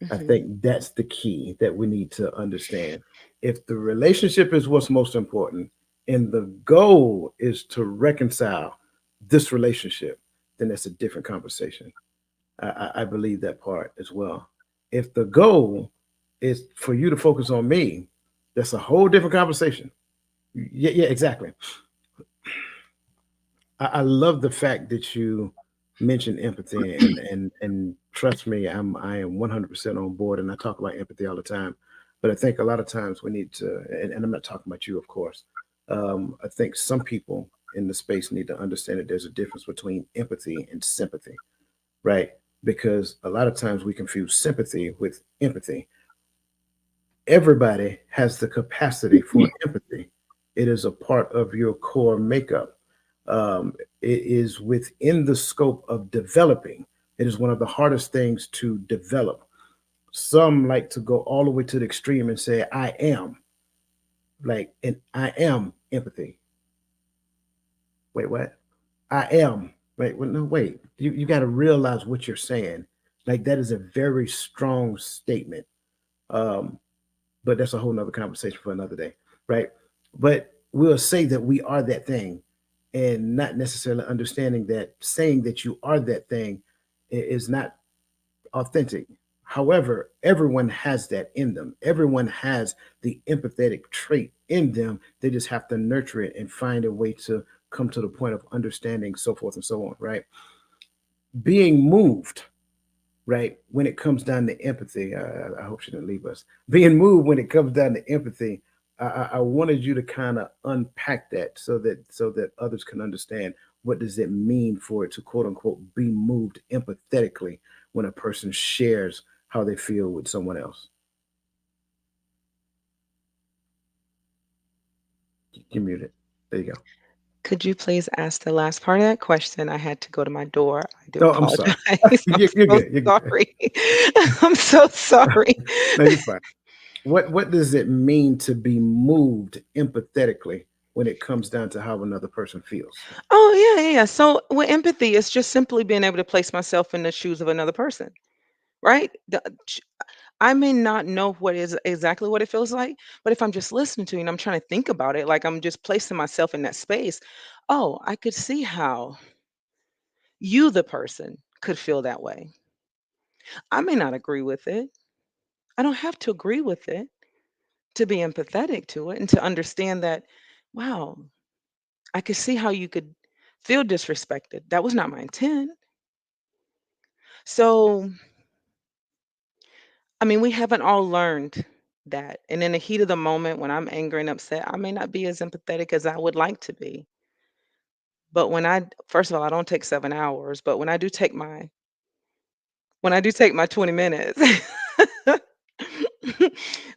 I Hmm. think that's the key that we need to understand. If the relationship is what's most important and the goal is to reconcile this relationship, then that's a different conversation. I believe that part as well. If the goal is for you to focus on me, that's a whole different conversation. Yeah, yeah, exactly. I love the fact that you mentioned empathy, and trust me, I am 100% on board, and I talk about empathy all the time. But I think a lot of times we need to, and I'm not talking about you, of course. I think some people in the space need to understand that there's a difference between empathy and sympathy, right? Because a lot of times we confuse sympathy with empathy. Everybody has the capacity for empathy. It is a part of your core makeup. It is within the scope of developing. It is one of the hardest things to develop. Some like to go all the way to the extreme and say, I am. Like, and I am empathy. Wait, what? I am. Wait, well, no, wait. You got to realize what you're saying. Like, that is a very strong statement. Um, but that's a whole nother conversation for another day, right? But we'll say that we are that thing, and not necessarily understanding that saying that you are that thing is not authentic. However, everyone has that in them. Everyone has the empathetic trait in them. They just have to nurture it and find a way to come to the point of understanding, so forth and so on, right? Being moved, right? When it comes down to empathy, I hope she didn't leave us. Being moved when it comes down to empathy, I wanted you to kind of unpack that so that others can understand what does it mean for it to quote unquote be moved empathetically when a person shares how they feel with someone else. You muted. There you go. Could you please ask the last part of that question? I had to go to my door. I do Oh, I'm sorry. apologize. I'm You're so good. You're good. sorry. I'm so sorry. No, you're fine. What does it mean to be moved empathetically when it comes down to how another person feels? Oh, yeah, yeah, yeah. So with empathy, it's just simply being able to place myself in the shoes of another person, right? I may not know what is exactly what it feels like, but if I'm just listening to you and I'm trying to think about it, like I'm just placing myself in that space, oh, I could see how you, the person, could feel that way. I may not agree with it. I don't have to agree with it to be empathetic to it and to understand that, wow, I could see how you could feel disrespected. That was not my intent. So, I mean, we haven't all learned that. And in the heat of the moment, when I'm angry and upset, I may not be as empathetic as I would like to be. But first of all, I don't take 7 hours, but when I do take my 20 minutes,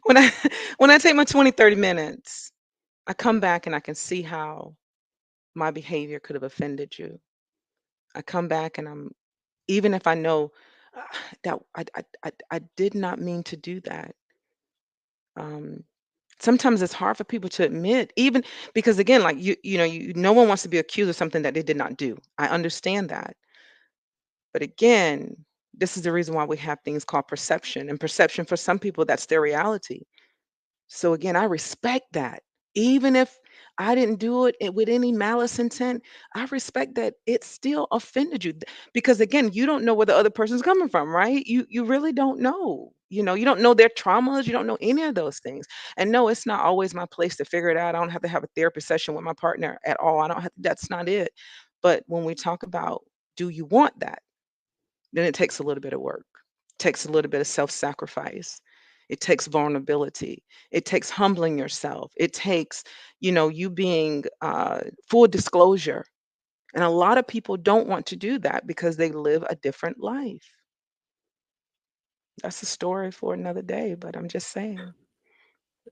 when I, when I take my 20, 30 minutes, I come back and I can see how my behavior could have offended you. I come back and even if I know that I did not mean to do that. Um, Sometimes it's hard for people to admit, even because again, like no one wants to be accused of something that they did not do. I understand that. But again, this is the reason why we have things called perception. And perception for some people, that's their reality. So again, I respect that. Even if I didn't do it with any malice intent, I respect that it still offended you. Because again, you don't know where the other person's coming from, right? You really don't know. You don't know their traumas, you don't know any of those things. And no, it's not always my place to figure it out. I don't have to have a therapy session with my partner at all. I don't have That's not it. But when we talk about, do you want that? Then it takes a little bit of work. It takes a little bit of self-sacrifice. It takes vulnerability. It takes humbling yourself. It takes, you being full disclosure. And a lot of people don't want to do that because they live a different life. That's a story for another day, but I'm just saying.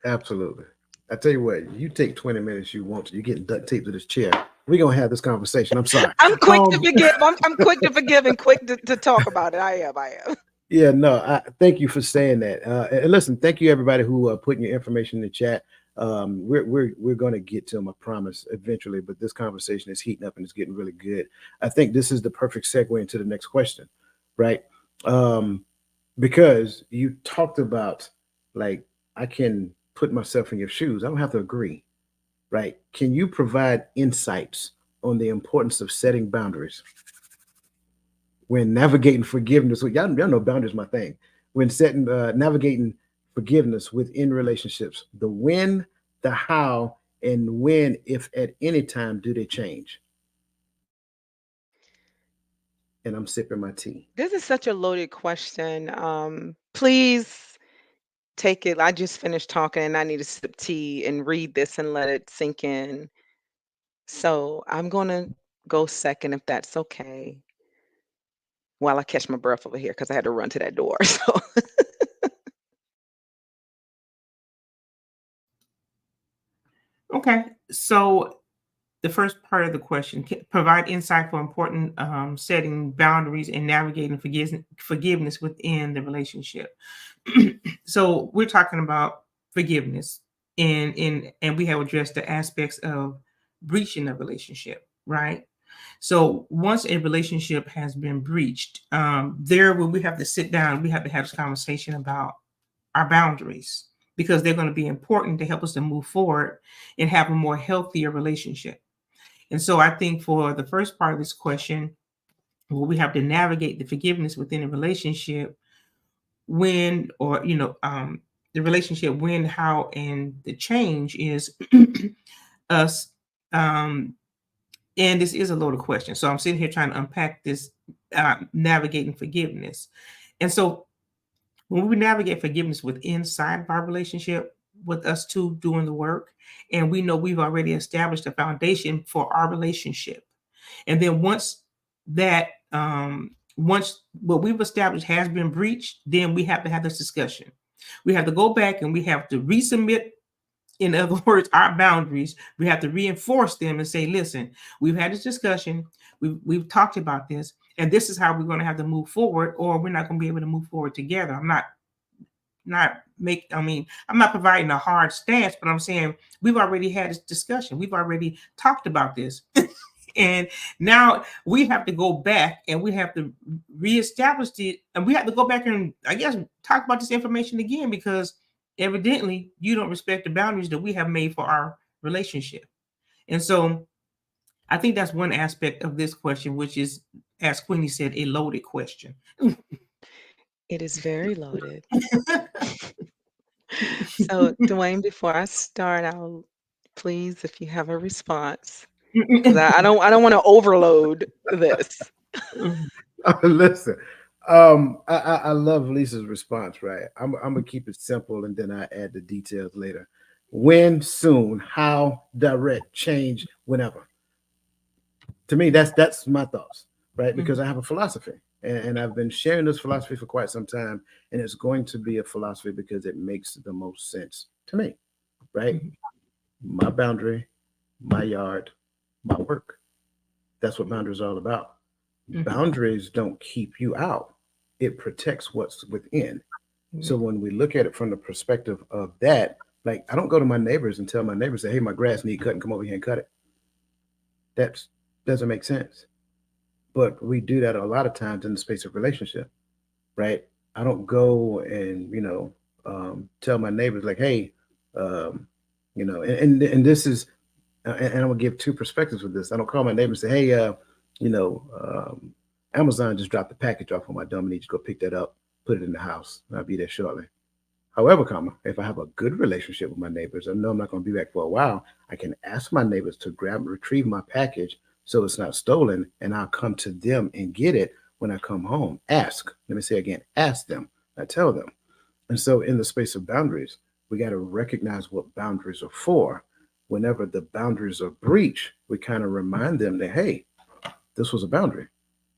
Absolutely. I tell you what, you take 20 minutes you want to, you're getting duct taped to this chair. We're gonna have this conversation. I'm sorry. I'm quick to Um, forgive. I'm quick to forgive and quick to talk about it. I am. I am. yeah, no, thank you for saying that. And listen, thank you everybody who putting your information in the chat. We're gonna get to them, I promise, eventually. But this conversation is heating up and it's getting really good. I think this is the perfect segue into the next question, right? Um, because you talked about like I can put myself in your shoes. I don't have to agree, right? Can you provide insights on the importance of setting boundaries when navigating forgiveness? Y'all know boundaries my thing. When setting navigating forgiveness within relationships, the when, the how, and when, if at any time, do they change? And I'm sipping my tea. This is such a loaded question. Please take it. I just finished talking and I need to sip tea and read this and let it sink in. So I'm going to go second if that's okay while I catch my breath over here because I had to run to that door. So, Okay. So the first part of the question, provide insight for important setting boundaries and navigating forgiveness within the relationship. So we're talking about forgiveness and we have addressed the aspects of breaching a relationship, right? So once a relationship has been breached, there when we have to sit down, we have to have this conversation about our boundaries, because they're going to be important to help us to move forward and have a more healthier relationship. And so I think for the first part of this question, well, we have to navigate the forgiveness within a relationship, when, or the relationship, when, how, and the change is us. And this is a loaded question, so I'm sitting here trying to unpack this, navigating forgiveness. And so when we navigate forgiveness with inside of our relationship, with us two doing the work, and we know we've already established a foundation for our relationship, and then once what we've established has been breached, then we have to have this discussion. We have to go back and we have to resubmit, in other words, our boundaries. We have to reinforce them and say, listen, we've had this discussion, we've talked about this, and this is how we're going to have to move forward, or we're not going to be able to move forward together. I'm not providing a hard stance, but I'm saying we've already had this discussion. We've already talked about this. And now we have to go back and we have to reestablish it. And we have to go back and, I guess, talk about this information again, because evidently you don't respect the boundaries that we have made for our relationship. And so I think that's one aspect of this question, which is, as Queenie said, a loaded question. It is very loaded. So, Dwayne, before I start, I'll please, if you have a response, because I don't want to overload this. Listen, I love Lisa's response. Right, I'm gonna keep it simple, and then I add the details later. When, soon, how, direct, change, whenever. To me, that's my thoughts, right? Because I have a philosophy, and I've been sharing this philosophy for quite some time, and it's going to be a philosophy because it makes the most sense to me, right? My boundary, my yard, my work. That's what boundaries are all about. Boundaries don't keep you out, it protects what's within. So when we look at it from the perspective of that, like, I don't go to my neighbors and tell my neighbors that, hey, my grass need cutting, come over here and cut it. That doesn't make sense. But we do that a lot of times in the space of relationship, right? I don't go and tell my neighbors like, hey, and this is, and I'm gonna give two perspectives with this. I don't call my neighbor and say, hey, you know, um, Amazon just dropped the package off on my dumb. I need you to go pick that up, put it in the house, and I'll be there shortly. However, if I have a good relationship with my neighbors, I know I'm not going to be back for a while. I can ask my neighbors to grab and retrieve my package so it's not stolen, and I'll come to them and get it when I come home. Ask. Let me say again, ask them. I tell them. And so, in the space of boundaries, we got to recognize what boundaries are for. Whenever the boundaries are breached, we kind of remind them that, hey, this was a boundary.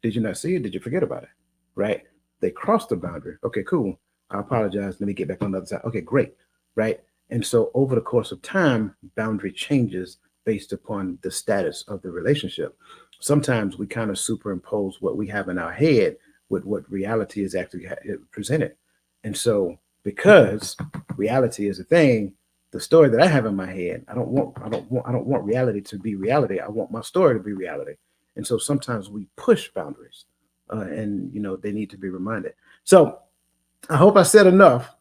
Did you not see it? Did you forget about it? Right? They crossed the boundary. Okay, cool. I apologize. Let me get back on the other side. Okay, great. Right? And so over the course of time, boundary changes based upon the status of the relationship. Sometimes we kind of superimpose what we have in our head with what reality is actually presented. And so because reality is a thing, the story that I have in my head, I don't want reality to be reality. I want my story to be reality. And so sometimes we push boundaries, and they need to be reminded. So I hope I said enough,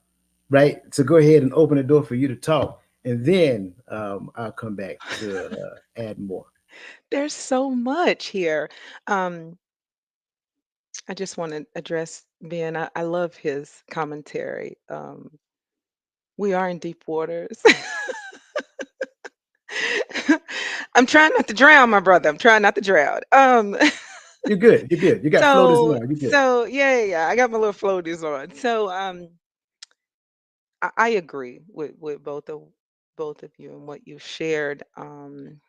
right, to go ahead and open the door for you to talk, and then I'll come back to add more. There's so much here. Um, I just want to address Ben. I love his commentary. We are in deep waters. I'm trying not to drown, my brother. I'm trying not to drown. You're good. You're good. You got floaters so on. You're good. so yeah, yeah, yeah. I got my little floaties on. So I agree with both of you and what you shared. When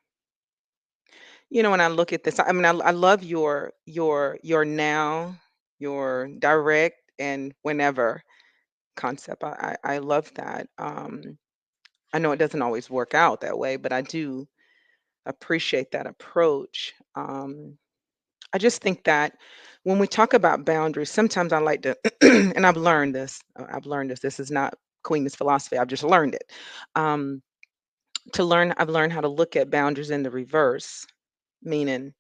I look at this, I mean, I love your now, your direct and whenever concept. I love that. I know it doesn't always work out that way, but I do appreciate that approach. I just think that when we talk about boundaries, sometimes I like to, and I've learned this. I've learned this. This is not Queen's philosophy. I've just learned it. Um, I've learned how to look at boundaries in the reverse, meaning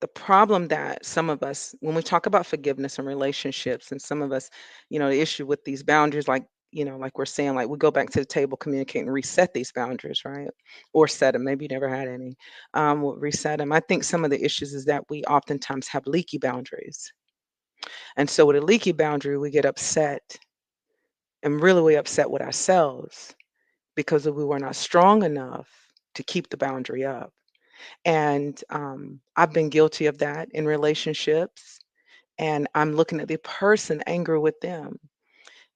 the problem that some of us, when we talk about forgiveness and relationships, and some of us, the issue with these boundaries, like, like we're saying, like we go back to the table, communicate, and reset these boundaries, right? Or set them. Maybe you never had any. We'll reset them. I think some of the issues is that we oftentimes have leaky boundaries. And so with a leaky boundary, we get upset and really upset with ourselves because we were not strong enough to keep the boundary up. And I've been guilty of that in relationships. And I'm looking at the person angry with them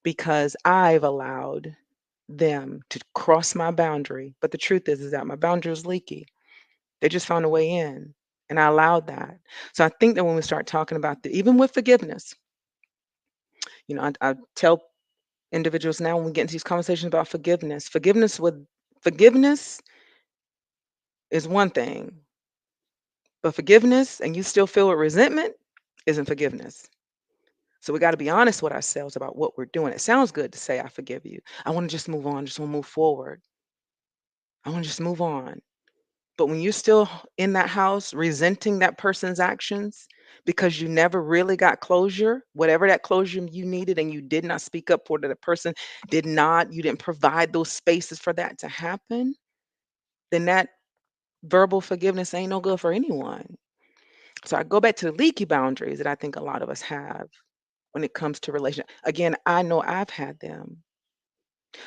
because I've allowed them to cross my boundary. But the truth is that my boundary is leaky. They just found a way in. And I allowed that. So I think that when we start talking about even with forgiveness, I tell individuals now when we get into these conversations about forgiveness is one thing, but forgiveness and you still feel with resentment isn't forgiveness. So we got to be honest with ourselves about what we're doing. It sounds good to say, I forgive you. I want to just move on, just want to move forward. I want to just move on. But when you're still in that house resenting that person's actions because you never really got closure, whatever that closure you needed, and you did not speak up for that person you didn't provide those spaces for that to happen, then that verbal forgiveness ain't no good for anyone. So I go back to the leaky boundaries that I think a lot of us have when it comes to relation. Again, I know I've had them.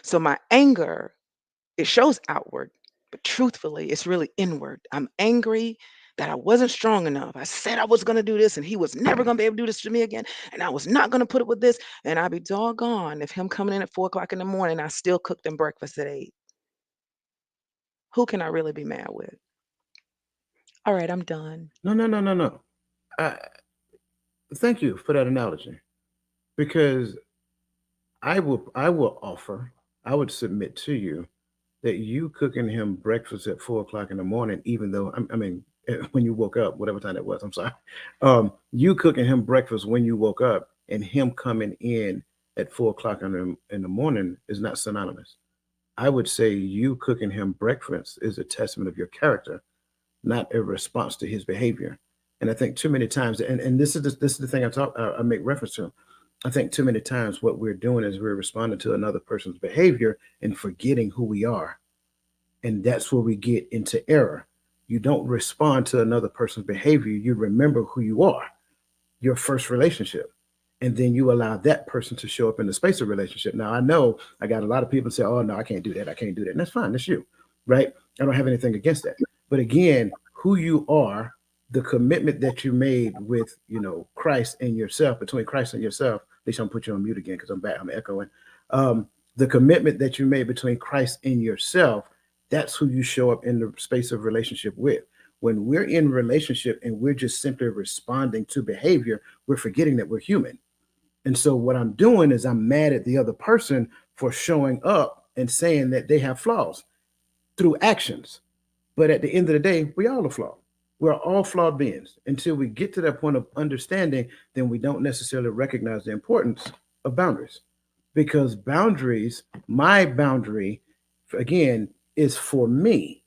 So my anger, it shows outward, but truthfully, it's really inward. I'm angry that I wasn't strong enough. I said I was going to do this and he was never going to be able to do this to me again. And I was not going to put up with this. And I'd be doggone if him coming in at 4 o'clock in the morning, I still cooked him breakfast at 8. Who can I really be mad with? All right, I'm done. No, no, no, no, no. I, thank you for that analogy because I will offer, I would submit to you that you cooking him breakfast at 4 o'clock in the morning, even though I mean when you woke up, whatever time that was, I'm sorry, you cooking him breakfast when you woke up and him coming in at 4 o'clock in the morning is not synonymous. I would say you cooking him breakfast is a testament of your character, not a response to his behavior. And I think too many times, and this is the thing I make reference to. I think too many times what we're doing is we're responding to another person's behavior and forgetting who we are, and that's where we get into error. You don't respond to another person's behavior. You remember who you are, your first relationship, and then you allow that person to show up in the space of relationship. Now I know I got a lot of people say, "Oh no, I can't do that. I can't do that." And that's fine. That's you, right? I don't have anything against that. But again, who you are, the commitment that you made with Christ and yourself, between Christ and yourself. At least I'm put you on mute again because I'm back. I'm echoing. The commitment that you made between Christ and yourself. That's who you show up in the space of relationship with. When we're in relationship and we're just simply responding to behavior, we're forgetting that we're human. And so what I'm doing is I'm mad at the other person for showing up and saying that they have flaws through actions. But at the end of the day, we all are flawed. We're all flawed beings. Until we get to that point of understanding, then we don't necessarily recognize the importance of boundaries. Because boundaries, my boundary, again, is for me.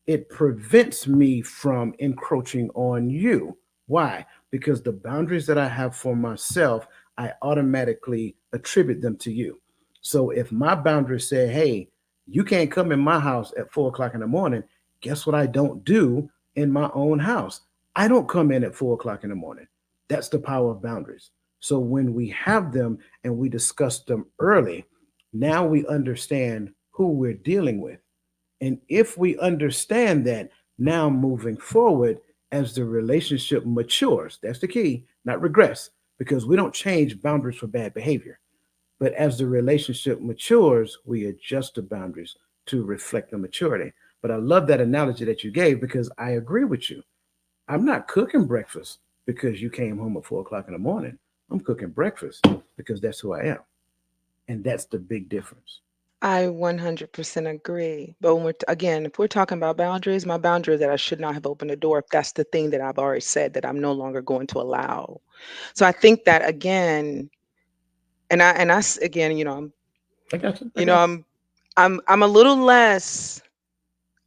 It prevents me from encroaching on you. Why? Because the boundaries that I have for myself, I automatically attribute them to you. So if my boundaries say, hey, you can't come in my house at 4 o'clock in the morning, guess what I don't do in my own house? I don't come in at 4 o'clock in the morning. That's the power of boundaries. So when we have them and we discuss them early, now we understand who we're dealing with. And if we understand that, now moving forward, as the relationship matures, that's the key, not regress, because we don't change boundaries for bad behavior. But as the relationship matures, we adjust the boundaries to reflect the maturity. But I love that analogy that you gave because I agree with you. I'm not cooking breakfast because you came home at 4 o'clock in the morning. I'm cooking breakfast because that's who I am. And that's the big difference. I 100% agree. But again, if we're talking about boundaries, my boundary is that I should not have opened the door if that's the thing that I've already said that I'm no longer going to allow. So I think that again, again, I got you. You know, I'm a little less,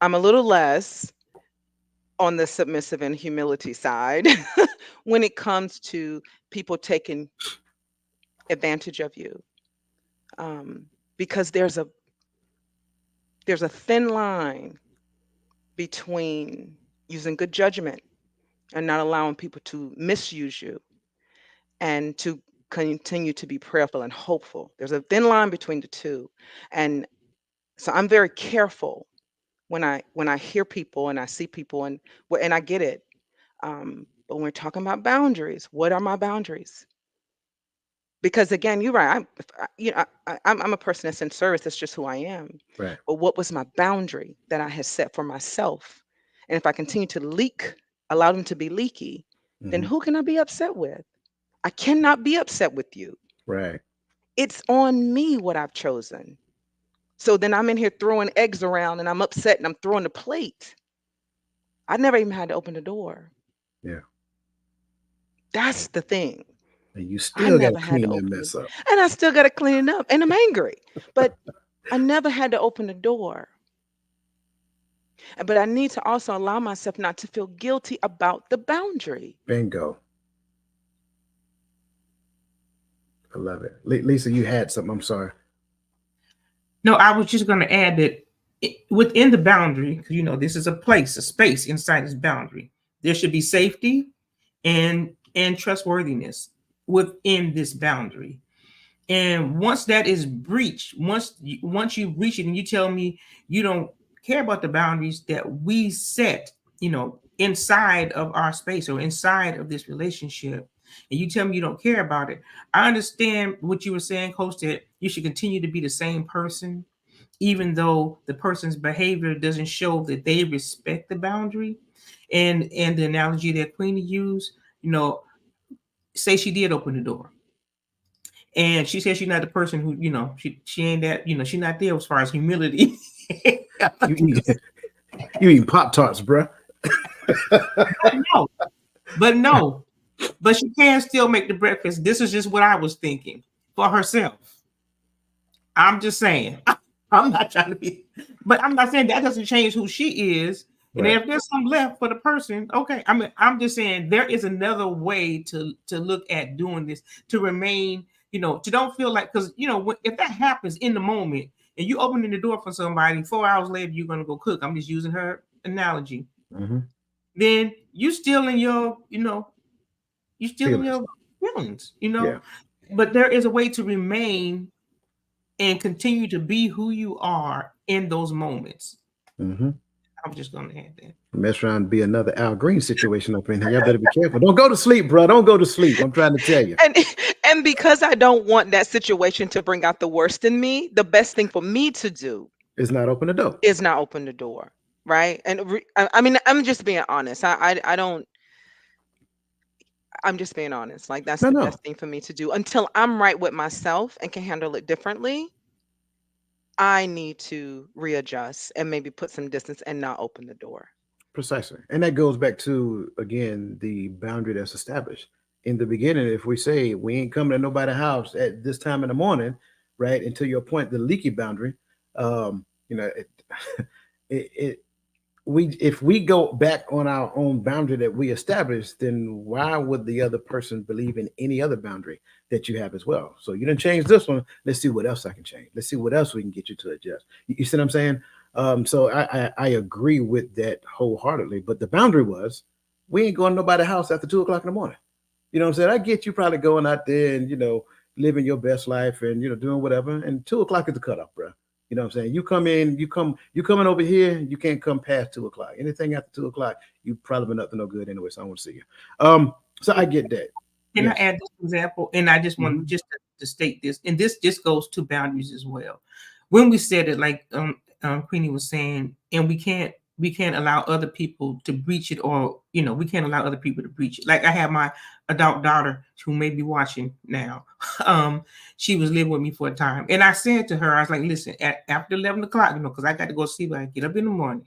I'm a little less on the submissive and humility side when it comes to people taking advantage of you. Because there's a thin line between using good judgment and not allowing people to misuse you, and to continue to be prayerful and hopeful. There's a thin line between the two. And so I'm very careful when I hear people and I see people, and I get it. But when we're talking about boundaries, what are my boundaries? Because again, you're right. I'm a person that's in service. That's just who I am. Right. But what was my boundary that I had set for myself? And if I continue to leak, allow them to be leaky, then Mhm. who can I be upset with? I cannot be upset with you. Right. It's on me what I've chosen. So then I'm in here throwing eggs around and I'm upset and I'm throwing the plate. I never even had to open the door. Yeah. That's the thing. And you I still got to never had to clean that open mess up. and I still got to clean it up, and I'm angry. But I never had to open the door. But I need to also allow myself not to feel guilty about the boundary. Bingo. I love it. Lisa, you had something. I'm sorry. No, I was just going to add that within the boundary, because this is a place, a space inside this boundary, there should be safety and trustworthiness within this boundary. And once that is breached, once you breach it and you tell me you don't care about the boundaries that we set, inside of our space or inside of this relationship, and you tell me you don't care about it, I understand what you were saying, Coach, that you should continue to be the same person, even though the person's behavior doesn't show that they respect the boundary. And the analogy that Queenie used, say she did open the door. And she says she's not the person who, she ain't that, she's not there as far as humility. You eating Pop-Tarts, bruh. But she can still make the breakfast. This is just what I was thinking for herself. I'm just saying. I'm not trying to be, but I'm not saying that doesn't change who she is. And Right. if there's some left for the person, okay. I mean, I'm just saying there is another way to look at doing this, to remain, to don't feel like, because if that happens in the moment and you opening the door for somebody, 4 hours later you're gonna go cook. I'm just using her analogy. Mm-hmm. Then you still in your, you still in your feelings, Yeah. But there is a way to remain and continue to be who you are in those moments. Mm-hmm. I'm just gonna add that. Mess around and be another Al Green situation up in here. Y'all better be careful. Don't go to sleep, bro. Don't go to sleep. I'm trying to tell you. And because I don't want that situation to bring out the worst in me, the best thing for me to do It's not open the door. is not open the door, right? And I mean, I'm just being honest. I don't. I'm just being honest. Like that's the best thing for me to do until I'm right with myself and can handle it differently. I need to readjust and maybe put some distance and not open the door. Precisely. And that goes back to, again, the boundary that's established. In the beginning, if we say we ain't coming to nobody's house at this time in the morning, right? And to your point, the leaky boundary, if we go back on our own boundary that we established, then why would the other person believe in any other boundary that you have as well? So you didn't change this one. Let's see what else I can change. Let's see what else we can get you to adjust. You see what I'm saying? So I agree with that wholeheartedly. But the boundary was, we ain't going to nobody's house after 2 o'clock in the morning. You know what I'm saying? I get you probably going out there and, living your best life and, doing whatever. And 2 o'clock is the cutoff, bro. You know what I'm saying? You coming over here, you can't come past 2 o'clock. Anything after 2 o'clock, you probably been up to no good anyway. So I want to see you. So I get that. Can I add this example? And I just want just to state this, and this just goes to boundaries as well. When we said it, like Queenie was saying, and we can't allow other people to breach it, or we can't allow other people to breach it. Like I have my adult daughter who may be watching now. She was living with me for a time, and I said to her, I was like, listen, after 11 o'clock, because I got to go sleep. I get up in the morning.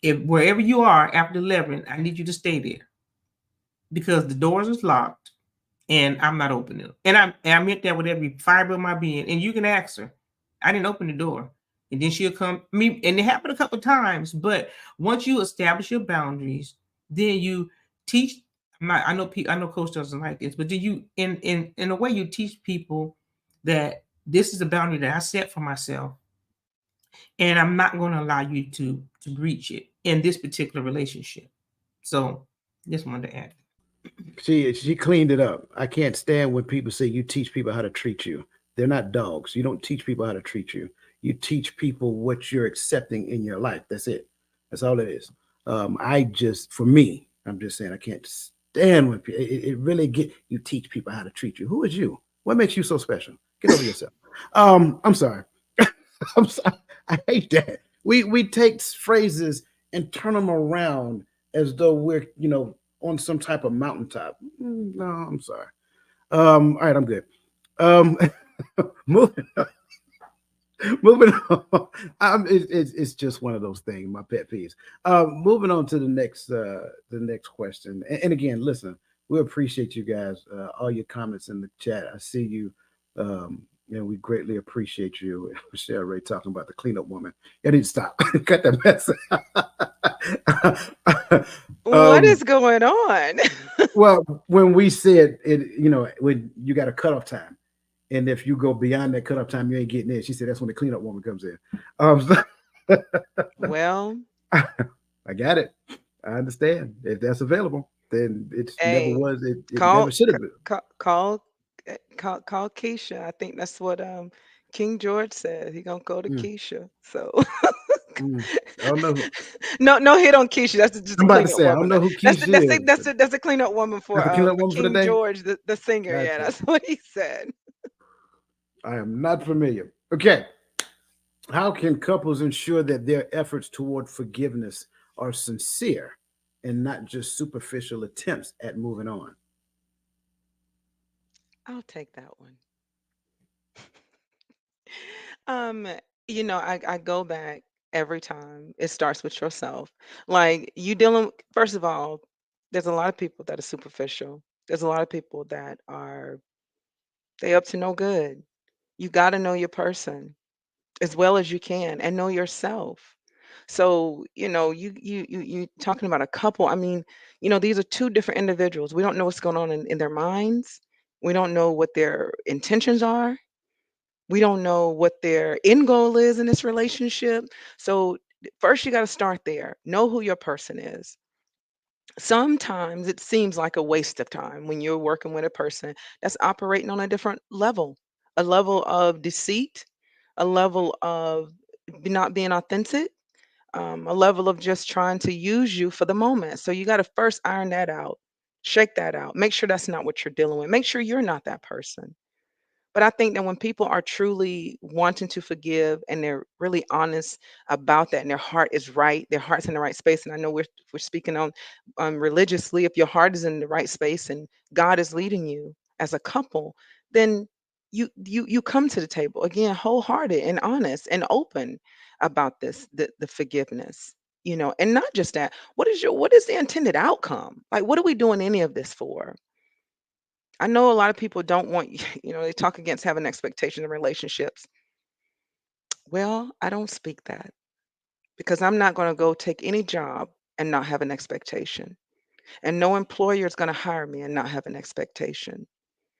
If wherever you are after 11, I need you to stay there, because the doors is locked. and I'm not opening it. And I meant that with every fiber of my being. And you can ask her. I didn't open the door. And then she'll come me, and it happened a couple of times. But once you establish your boundaries, then you teach. I know coach doesn't like this, but then you in a way you teach people that this is a boundary that I set for myself, and I'm not going to allow you to breach it in this particular relationship. So just wanted to add. She cleaned it up. I can't stand when people say you teach people how to treat you. They're not dogs. You don't teach people how to treat you. You teach people what you're accepting in your life. That's it. That's all it is. I just, for me, I'm just saying I can't stand when it really get you teach people how to treat you. Who is you? What makes you so special? Get over yourself. I'm sorry. I'm sorry. I hate that. We take phrases and turn them around as though we're on some type of mountaintop. No, I'm sorry. All right, I'm good. Um, moving moving on. It's just one of those things. My pet peeves. Moving on to the next question. And again, listen, we appreciate you guys. All your comments in the chat. I see you. We greatly appreciate you. Michelle Ray talking about the cleanup woman. You need to stop. Cut that mess. What um, is going on? well, when we said it, when you got a cutoff time, and if you go beyond that cutoff time, you ain't getting in. She said that's when the cleanup woman comes in. So- Well, I got it. I understand. If that's available, then it never hey, was. It call never should have been. call Keisha. I think that's what King George said. He gonna go to Mm, Keisha. So mm. I don't know. no hit on Keisha. That's just I'm a about to cleanup say I don't woman. know who That's the Keisha that's the, is, that's but the, that's the cleanup woman that's the cleanup for woman for the King day. George, the singer. Yeah, Gotcha. that's what he said. I am not familiar. Okay. How can couples ensure that their efforts toward forgiveness are sincere and not just superficial attempts at moving on? I'll take that one. Um, I go back every time. It starts with yourself. Like you dealing, first of all, there's a lot of people that are superficial. There's a lot of people that are they up to no good. You got to know your person as well as you can and know yourself. So, you talking about a couple. I mean, these are two different individuals. We don't know what's going on in their minds. We don't know what their intentions are. We don't know what their end goal is in this relationship. So first you got to start there. Know who your person is. Sometimes it seems like a waste of time when you're working with a person that's operating on a different level, a level of deceit, a level of not being authentic, a level of just trying to use you for the moment. So you got to first iron that out, shake that out, make sure that's not what you're dealing with, make sure you're not that person. But I think that when people are truly wanting to forgive and they're really honest about that and their heart is right, their heart's in the right space. And I know we're speaking on religiously, if your heart is in the right space and God is leading you as a couple, then you come to the table again wholehearted and honest and open about the forgiveness. And not just that. What is the intended outcome? Like, what are we doing any of this for? I know a lot of people don't want, they talk against having expectations in relationships. Well, I don't speak that because I'm not going to go take any job and not have an expectation. And no employer is going to hire me and not have an expectation.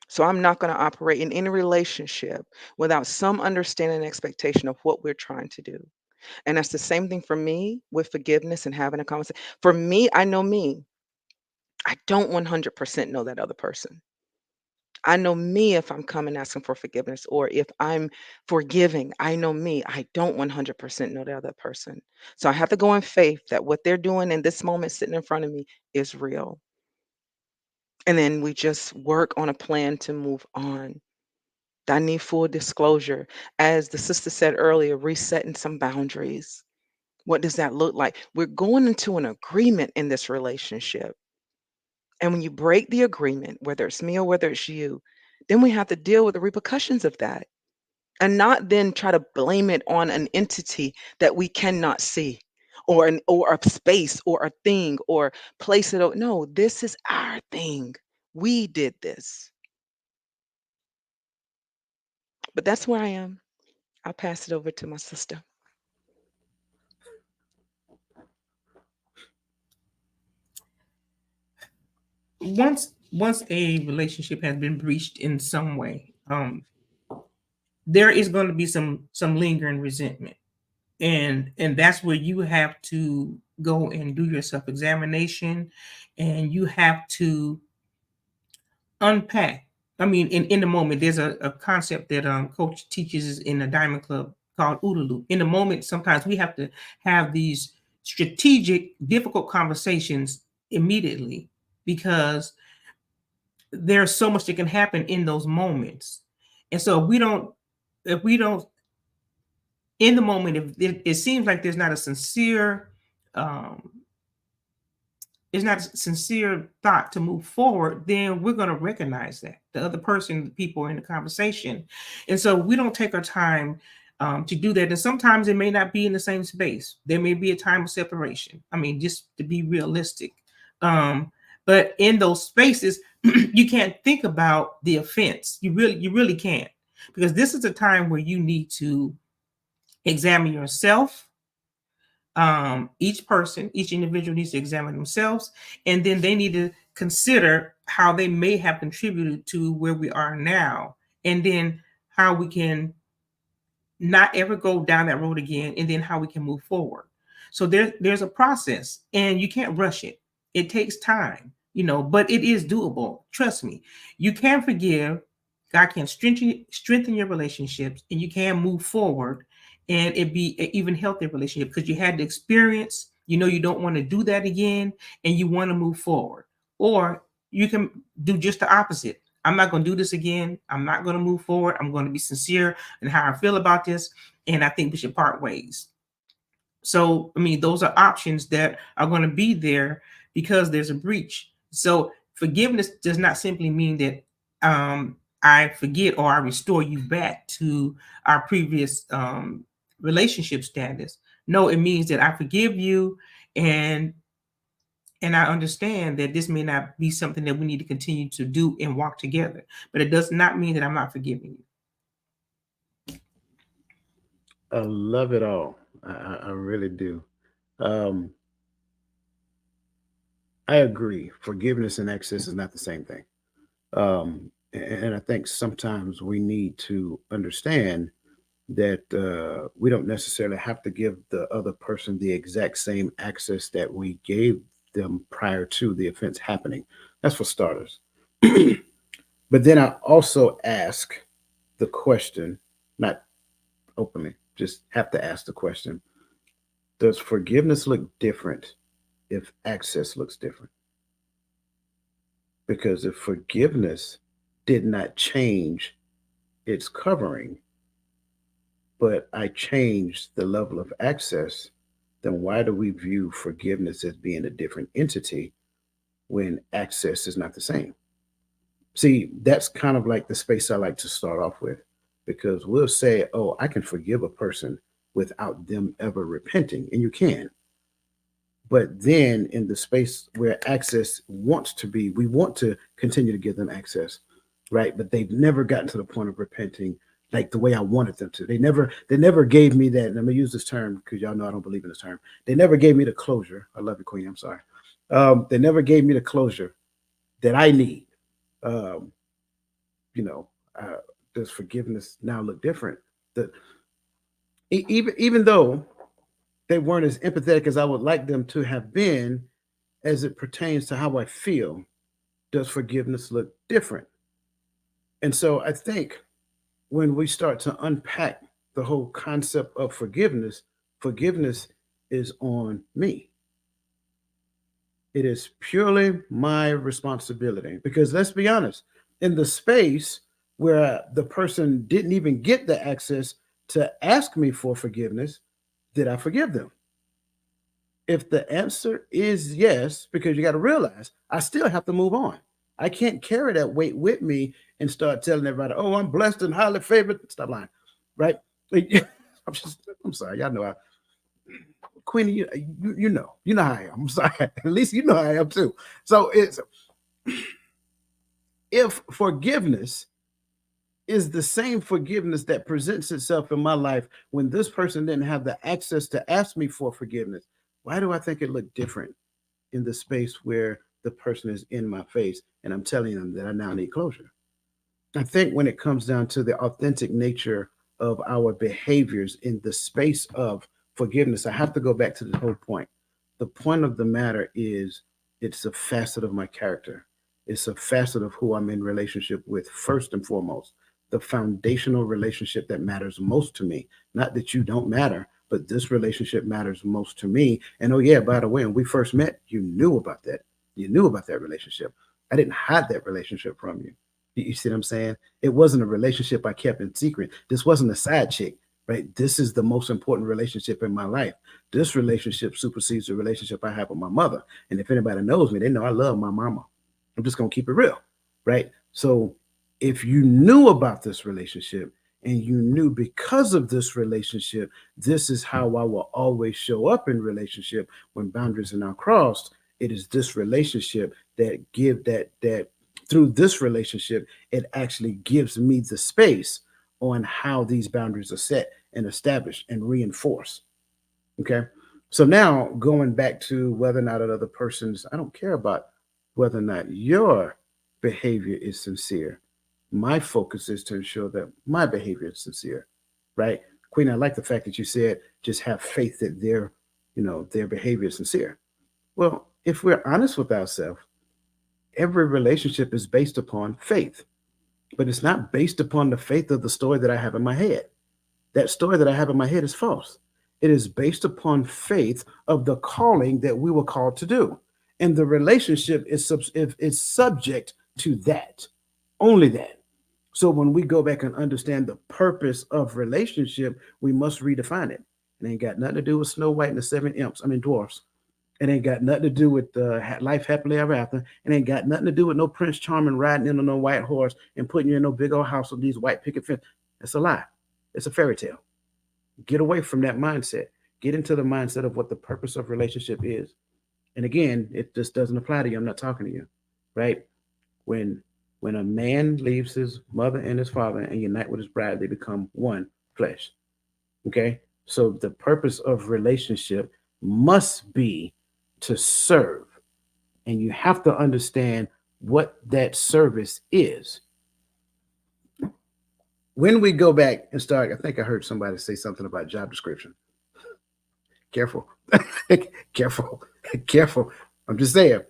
So I'm not going to operate in any relationship without some understanding and expectation of what we're trying to do. And that's the same thing for me with forgiveness and having a conversation. For me, I know me. I don't 100% know that other person. I know me if I'm coming asking for forgiveness or if I'm forgiving. I know me. I don't 100% know the other person. So I have to go in faith that what they're doing in this moment sitting in front of me is real. And then we just work on a plan to move on. I need full disclosure. As the sister said earlier, resetting some boundaries. What does that look like? We're going into an agreement in this relationship. And when you break the agreement, whether it's me or whether it's you, then we have to deal with the repercussions of that and not then try to blame it on an entity that we cannot see or a space or a thing or place it. No, this is our thing. We did this. But that's where I am. I'll pass it over to my sister. Once a relationship has been breached in some way, there is going to be some lingering resentment, and that's where you have to go and do your self-examination, and you have to unpack. I mean, in the moment, there's a concept that coach teaches in the Diamond Club called OODA loop. In the moment, sometimes we have to have these strategic, difficult conversations immediately, because there's so much that can happen in those moments. And so if we don't in the moment, if it seems like there's not a sincere um, it's not a sincere thought to move forward, then we're going to recognize that the other person, the people in the conversation. And so we don't take our time to do that. And sometimes it may not be in the same space. There may be a time of separation. I mean, just to be realistic. But in those spaces, you can't think about the offense. You really can't, because this is a time where you need to examine yourself. Each individual needs to examine themselves, and then they need to consider how they may have contributed to where we are now, and then how we can not ever go down that road again, and then how we can move forward. So there's a process, and you can't rush it. It takes time, but it is doable. Trust me. You can forgive. God can strengthen your relationships, and you can move forward, and it be an even healthier relationship, because you had the experience. You don't want to do that again, and you want to move forward. Or you can do just the opposite. I'm not going to do this again. I'm not going to move forward. I'm going to be sincere in how I feel about this, and I think we should part ways. So, I mean, those are options that are going to be there because there's a breach. So, forgiveness does not simply mean that I forget or I restore you back to our previous relationship status. No, it means that I forgive you, and I understand that this may not be something that we need to continue to do and walk together, but it does not mean that I'm not forgiving you. I love it all. I really do. Um, I agree. Forgiveness and excess is not the same thing. And I think sometimes we need to understand that we don't necessarily have to give the other person the exact same access that we gave them prior to the offense happening. That's for starters. But then I also ask the question, not openly, just have to ask the question: does forgiveness look different if access looks different? Because if forgiveness did not change its covering, but I changed the level of access, then why do we view forgiveness as being a different entity when access is not the same? See, that's kind of like the space I like to start off with, because we'll say, oh, I can forgive a person without them ever repenting, and you can. But then in the space where access wants to be, we want to continue to give them access, right? But they've never gotten to the point of repenting like the way I wanted them to. They never gave me that. And I'm gonna use this term because y'all know I don't believe in this term. They never gave me the closure. I love you, Queen. I'm sorry. They never gave me the closure that I need. Um, you know, uh, does forgiveness now look different? The, even though they weren't as empathetic as I would like them to have been as it pertains to how I feel, does forgiveness look different? And so I think when we start to unpack the whole concept of forgiveness, forgiveness is on me. It is purely my responsibility. Because let's be honest, in the space where the person didn't even get the access to ask me for forgiveness, did I forgive them? If the answer is yes, because you got to realize I still have to move on. I can't carry that weight with me and start telling everybody, "Oh, I'm blessed and highly favored." Stop lying, right? I'm sorry. Y'all know Queenie. You know how I am. I'm sorry. At least you know how I am too. So if forgiveness is the same forgiveness that presents itself in my life when this person didn't have the access to ask me for forgiveness, why do I think it looked different in the space where the person is in my face and I'm telling them that I now need closure? I think when it comes down to the authentic nature of our behaviors in the space of forgiveness, I have to go back to the whole point. The point of the matter is it's a facet of my character. It's a facet of who I'm in relationship with, first and foremost. The foundational relationship that matters most to me. Not that you don't matter, but this relationship matters most to me. And oh, yeah, by the way, when we first met, you knew about that. You knew about that relationship. I didn't hide that relationship from you. You see what I'm saying? It wasn't a relationship I kept in secret. This wasn't a side chick, right? This is the most important relationship in my life. This relationship supersedes the relationship I have with my mother. And if anybody knows me, they know I love my mama. I'm just going to keep it real, right? So if you knew about this relationship and you knew because of this relationship, this is how I will always show up in relationship when boundaries are now crossed. It is this relationship that through this relationship, it actually gives me the space on how these boundaries are set and established and reinforced. Okay. So now going back to whether or not another person's, I don't care about whether or not your behavior is sincere. My focus is to ensure that my behavior is sincere, right? Queen, I like the fact that you said just have faith that their behavior is sincere. Well, if we're honest with ourselves, every relationship is based upon faith, but it's not based upon the faith of the story that I have in my head. That story that I have in my head is false. It is based upon faith of the calling that we were called to do. And the relationship is subject to that, only that. So when we go back and understand the purpose of relationship, we must redefine it. It ain't got nothing to do with Snow White and the seven imps, dwarfs. It ain't got nothing to do with life happily ever after. It ain't got nothing to do with no Prince Charming riding in on no white horse and putting you in no big old house with these white picket fence. It's a lie. It's a fairy tale. Get away from that mindset. Get into the mindset of what the purpose of relationship is. And again, it just doesn't apply to you. I'm not talking to you, right? When a man leaves his mother and his father and unite with his bride, they become one flesh. Okay? So the purpose of relationship must be to serve. And you have to understand what that service is. When we go back and start, I think I heard somebody say something about job description. Careful. Careful. Careful. I'm just saying,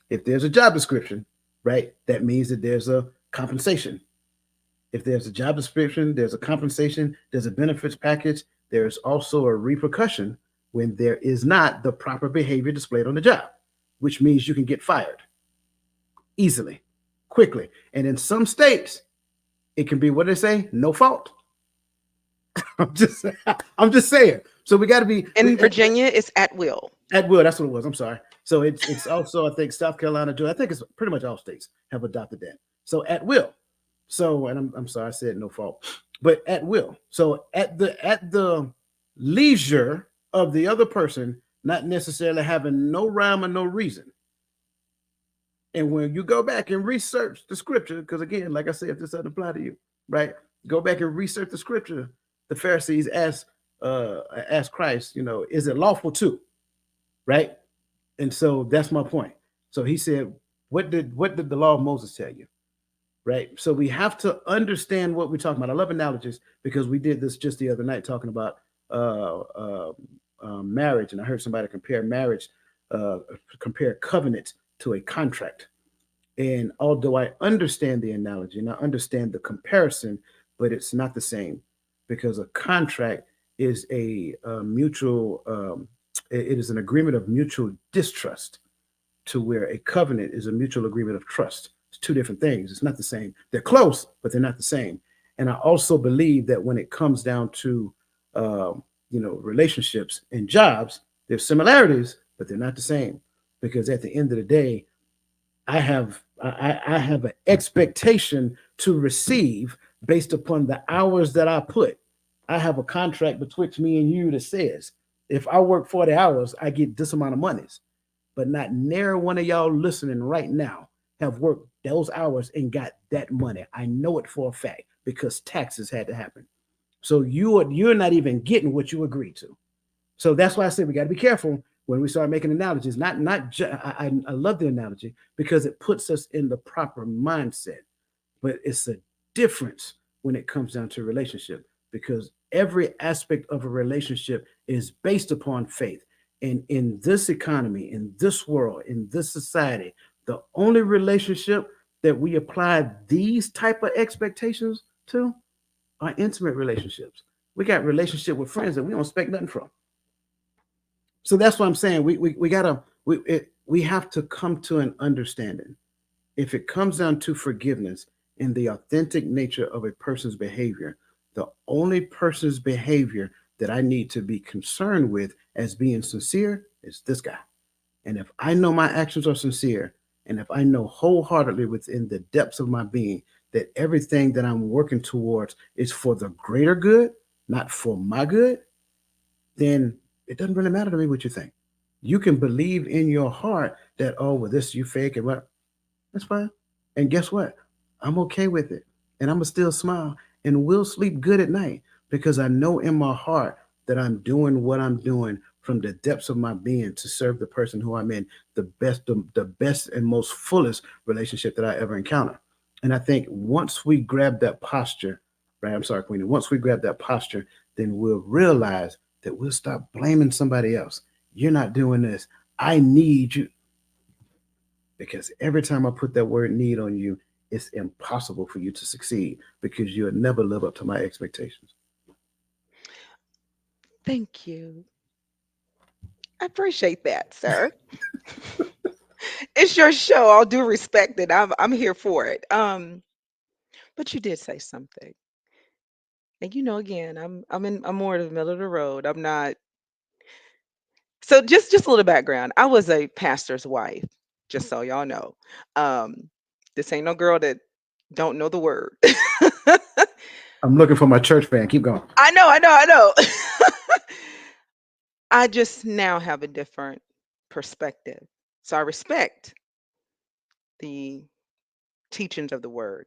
if there's a job description, right, that means that there's a compensation. If there's a job description, there's a compensation, there's a benefits package, there's also a repercussion when there is not the proper behavior displayed on the job, which means you can get fired easily, quickly. And in some states, it can be, what do they say? No fault. I'm just saying. So we got to be In Virginia, it's at will. At will. That's what it was. I'm sorry. So it's also, I think South Carolina, I think it's pretty much all states have adopted that. So at will. So, and I'm sorry, I said no fault, but at will. So at the leisure of the other person, not necessarily having no rhyme or no reason. And when you go back and research the scripture, because again, like I said, if this doesn't apply to you, right? Go back and research the scripture. The Pharisees asked Christ, is it lawful to? Right? And so that's my point. So he said, what did the law of Moses tell you? Right? So we have to understand what we're talking about. I love analogies because we did this just the other night talking about marriage, and I heard somebody compare marriage, compare covenant to a contract. And although I understand the analogy and I understand the comparison, but it's not the same because a contract is a mutual, it is an agreement of mutual distrust, to where a covenant is a mutual agreement of trust. It's two different things. It's not the same. They're close, but they're not the same. And I also believe that when it comes down to, relationships and jobs, there's similarities, but they're not the same. Because at the end of the day, I have an expectation to receive based upon the hours that I put. I have a contract betwixt me and you that says, if I work 40 hours, I get this amount of monies. But not near one of y'all listening right now have worked those hours and got that money. I know it for a fact because taxes had to happen. So you're not even getting what you agreed to. So that's why I say we got to be careful when we start making analogies. I love the analogy because it puts us in the proper mindset, but it's a difference when it comes down to a relationship because every aspect of a relationship is based upon faith. And in this economy, in this world, in this society, the only relationship that we apply these type of expectations to are intimate relationships. We got relationship with friends that we don't expect nothing from. So that's what I'm saying. We gotta we have to come to an understanding. If it comes down to forgiveness and the authentic nature of a person's behavior, the only person's behavior that I need to be concerned with as being sincere is this guy. And if I know my actions are sincere, and if I know wholeheartedly within the depths of my being that everything that I'm working towards is for the greater good, not for my good, then it doesn't really matter to me what you think. You can believe in your heart that, oh, well, this you fake and what, that's fine. And guess what? I'm okay with it. And I'm going to still smile and we'll sleep good at night because I know in my heart that I'm doing what I'm doing from the depths of my being to serve the person who I'm in the best and most fullest relationship that I ever encounter. And I think once we grab that posture, right? I'm sorry, Queenie. Once we grab that posture, then we'll realize that we'll stop blaming somebody else. You're not doing this. I need you. Because every time I put that word need on you, it's impossible for you to succeed because you'll never live up to my expectations. Thank you. I appreciate that, sir. It's your show. I'll do respect it. I'm here for it. But you did say something. And again, I'm more in the middle of the road. I'm not. So just a little background. I was a pastor's wife, just so y'all know. Um, this ain't no girl that don't know the word. I'm looking for my church fan. Keep going. I know. I just now have a different perspective. So I respect the teachings of the word.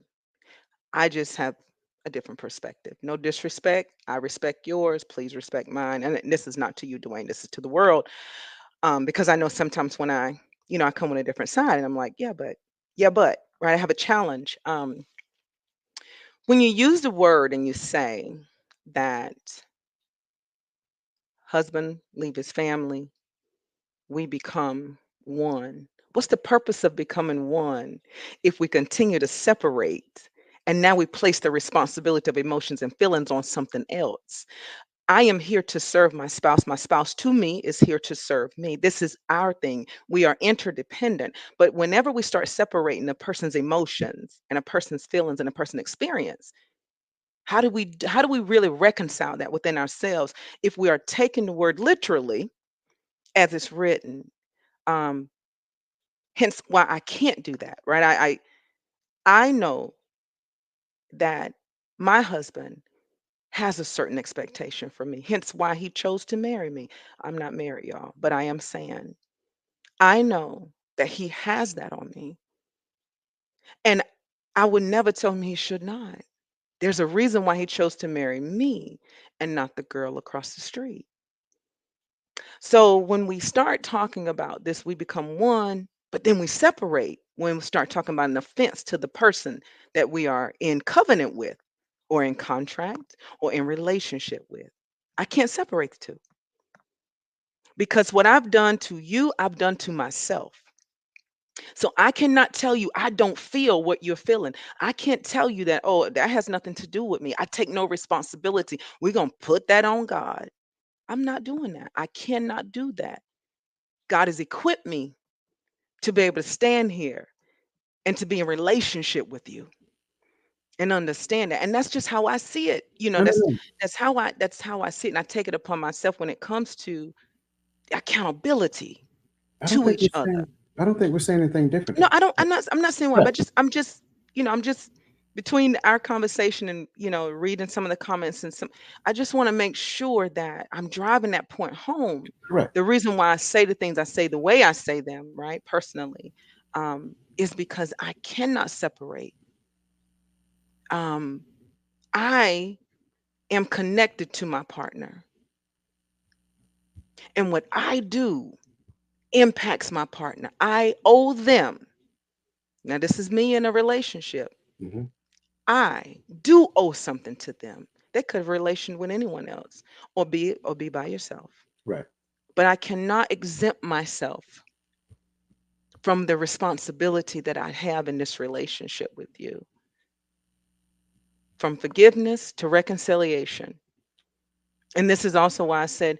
I just have a different perspective. No disrespect. I respect yours. Please respect mine. And this is not to you, Dwayne. This is to the world. Because I know sometimes when I come on a different side and I'm like, yeah, but, right? I have a challenge. When you use the word and you say that husband leave his family, we become one. What's the purpose of becoming one if we continue to separate and now we place the responsibility of emotions and feelings on something else? I am here to serve my spouse. My spouse to me is here to serve me. This is our thing. We are interdependent. But whenever we start separating a person's emotions and a person's feelings and a person's experience, how do we really reconcile that within ourselves if we are taking the word literally as it's written? Um, Hence why I can't do that, right? I know that my husband has a certain expectation for me, hence why he chose to marry me. I'm not married, y'all, but I am saying I know that he has that on me. And I would never tell him he should not. There's a reason why he chose to marry me and not the girl across the street. So when we start talking about this, we become one, but then we separate when we start talking about an offense to the person that we are in covenant with, or in contract, or in relationship with. I can't separate the two because what I've done to you, I've done to myself. So I cannot tell you I don't feel what you're feeling. I can't tell you that, oh, that has nothing to do with me. I take no responsibility. We're going to put that on God. I'm not doing that. I cannot do that. God has equipped me to be able to stand here and to be in relationship with you and understand that. And that's just how I see it. No, no, no. That's how I see it. And I take it upon myself when it comes to accountability I don't to think we're each other. saying. I don't think we're saying anything different No, though. I'm not saying why, Yeah. but I'm just between our conversation and reading some of the comments and some, I just want to make sure that I'm driving that point home. Correct. The reason why I say the things I say the way I say them, right? Personally, is because I cannot separate. I am connected to my partner, and what I do impacts my partner. I owe them. Now, this is me in a relationship. Mm-hmm. I do owe something to them. They could have a relation with anyone else, or be by yourself. Right. But I cannot exempt myself from the responsibility that I have in this relationship with you. From forgiveness to reconciliation. And this is also why I said,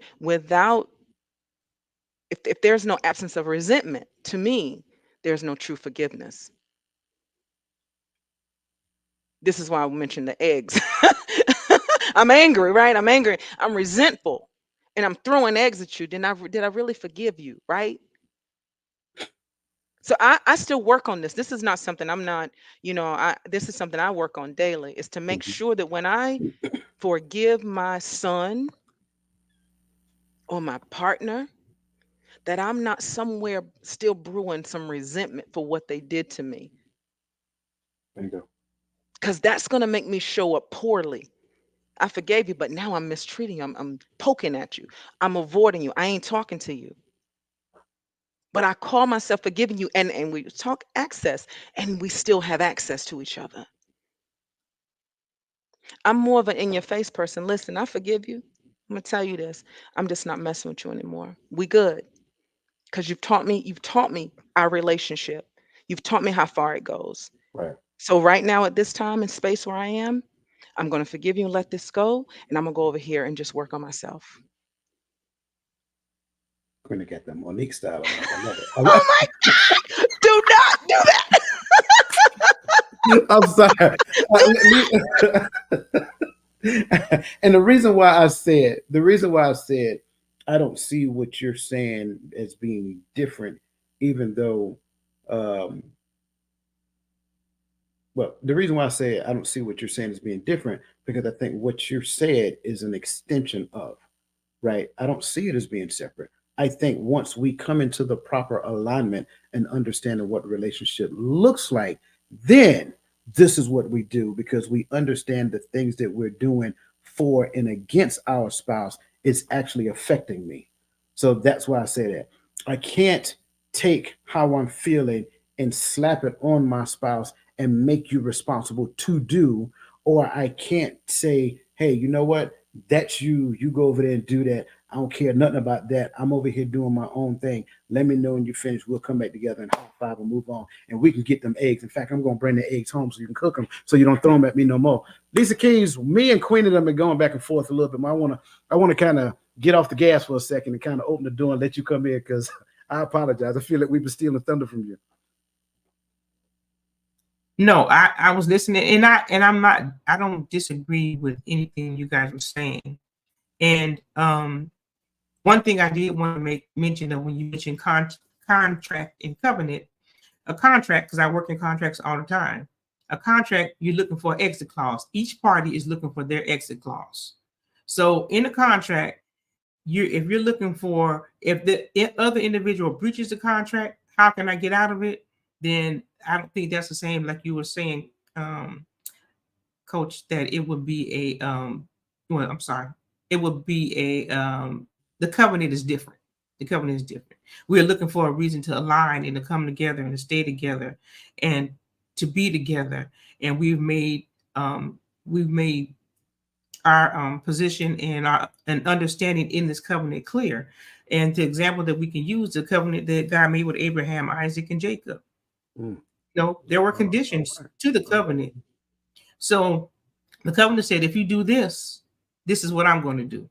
if there's no absence of resentment, to me, there's no true forgiveness. This is why I mentioned the eggs. I'm angry, right? I'm angry. I'm resentful. And I'm throwing eggs at you. Did I really forgive you, right? So I still work on this. This is not something I'm not, this is something I work on daily, is to make Mm-hmm. sure that when I forgive my son or my partner, that I'm not somewhere still brewing some resentment for what they did to me. There you go. Because that's going to make me show up poorly. I forgave you, but now I'm mistreating you. I'm poking at you. I'm avoiding you. I ain't talking to you. But I call myself forgiving you, and we talk access, and we still have access to each other. I'm more of an in your face person. Listen, I forgive you. I'm gonna tell you this. I'm just not messing with you anymore. We good. Because you've taught me our relationship. You've taught me how far it goes. Right. So right now at this time and space where I am, I'm gonna forgive you and let this go. And I'm gonna go over here and just work on myself. We're gonna get the Monique style on us. I love it. Oh my God! Do not do that. I'm sorry. And the reason why I said, I don't see what you're saying as being different, even though, um, well, the reason why I say I don't see what you're saying as being different, because I think what you said is an extension of, right? I don't see it as being separate. I think once we come into the proper alignment and understanding what relationship looks like, then this is what we do, because we understand the things that we're doing for and against our spouse is actually affecting me. So that's why I say that. I can't take how I'm feeling and slap it on my spouse and make you responsible to do, or I can't say, hey, you know what? That's you. You go over there and do that. I don't care nothing about that. I'm over here doing my own thing. Let me know when you finish. We'll come back together and high five and move on. And we can get them eggs. In fact, I'm going to bring the eggs home so you can cook them so you don't throw them at me no more. Lisa Keys, me and Queen of them are going back and forth a little bit. But I want to kind of get off the gas for a second and kind of open the door and let you come in, because I apologize. I feel like we've been stealing thunder from you. No, I was listening, and I don't disagree with anything you guys were saying. And one thing I did want to make mention of when you mentioned contract and covenant, a contract, because I work in contracts all the time. A contract, you're looking for an exit clause. Each party is looking for their exit clause. So in a contract, if you're looking for, if the other individual breaches the contract, how can I get out of it? Then I don't think that's the same, like you were saying, Coach, that it would be a well, I'm sorry, it would be a the covenant is different. The covenant is different. We're looking for a reason to align and to come together and to stay together and to be together. And we've made our position and our an understanding in this covenant clear. And the example that we can use, the covenant that God made with Abraham, Isaac, and Jacob. Mm. There were conditions to the covenant. So the covenant said, if you do this, this is what I'm going to do.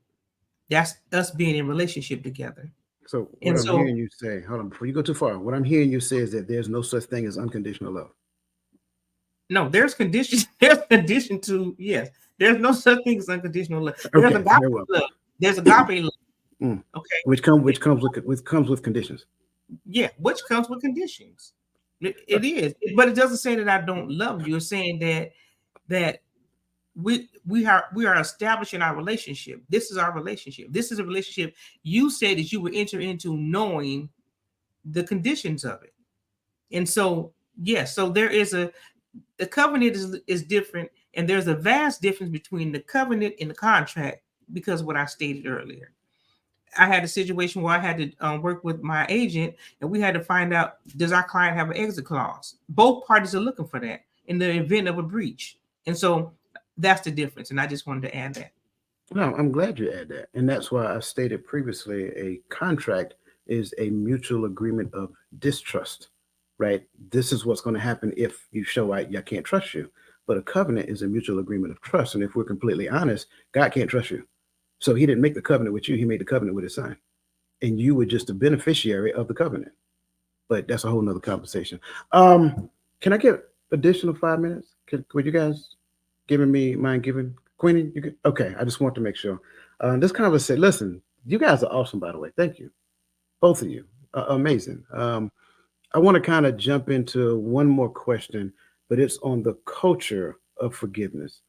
That's us being in relationship together. So what I'm hearing you say, hold on, before you go too far, what I'm hearing you say is that there's no such thing as unconditional love. No, there's conditions. There's condition to, yes. There's no such thing as unconditional love. There's agape love. There's agape love. Mm. Okay. Which comes with conditions. Yeah, which comes with conditions. It is, but it doesn't say that I don't love you. It's saying that we are establishing our relationship. This is our relationship. This is a relationship you said that you would enter into knowing the conditions of it. And so, yes, so there is the covenant is different, and there's a vast difference between the covenant and the contract, because of what I stated earlier. I had a situation where I had to work with my agent, and we had to find out, does our client have an exit clause? Both parties are looking for that in the event of a breach. And so that's the difference. And I just wanted to add that. No, I'm glad you add that. And that's why I stated previously a contract is a mutual agreement of distrust, right? This is what's going to happen if you show I can't trust you. But a covenant is a mutual agreement of trust. And if we're completely honest, God can't trust you. So he didn't make the covenant with you, he made the covenant with his son. And you were just a beneficiary of the covenant. But that's a whole nother conversation. Can I get additional 5 minutes? Would you guys mind giving Queenie? You could, okay. I just want to make sure. This conversation. Listen, you guys are awesome, by the way. Thank you, both of you. Amazing. I want to kind of jump into one more question, but it's on the culture of forgiveness,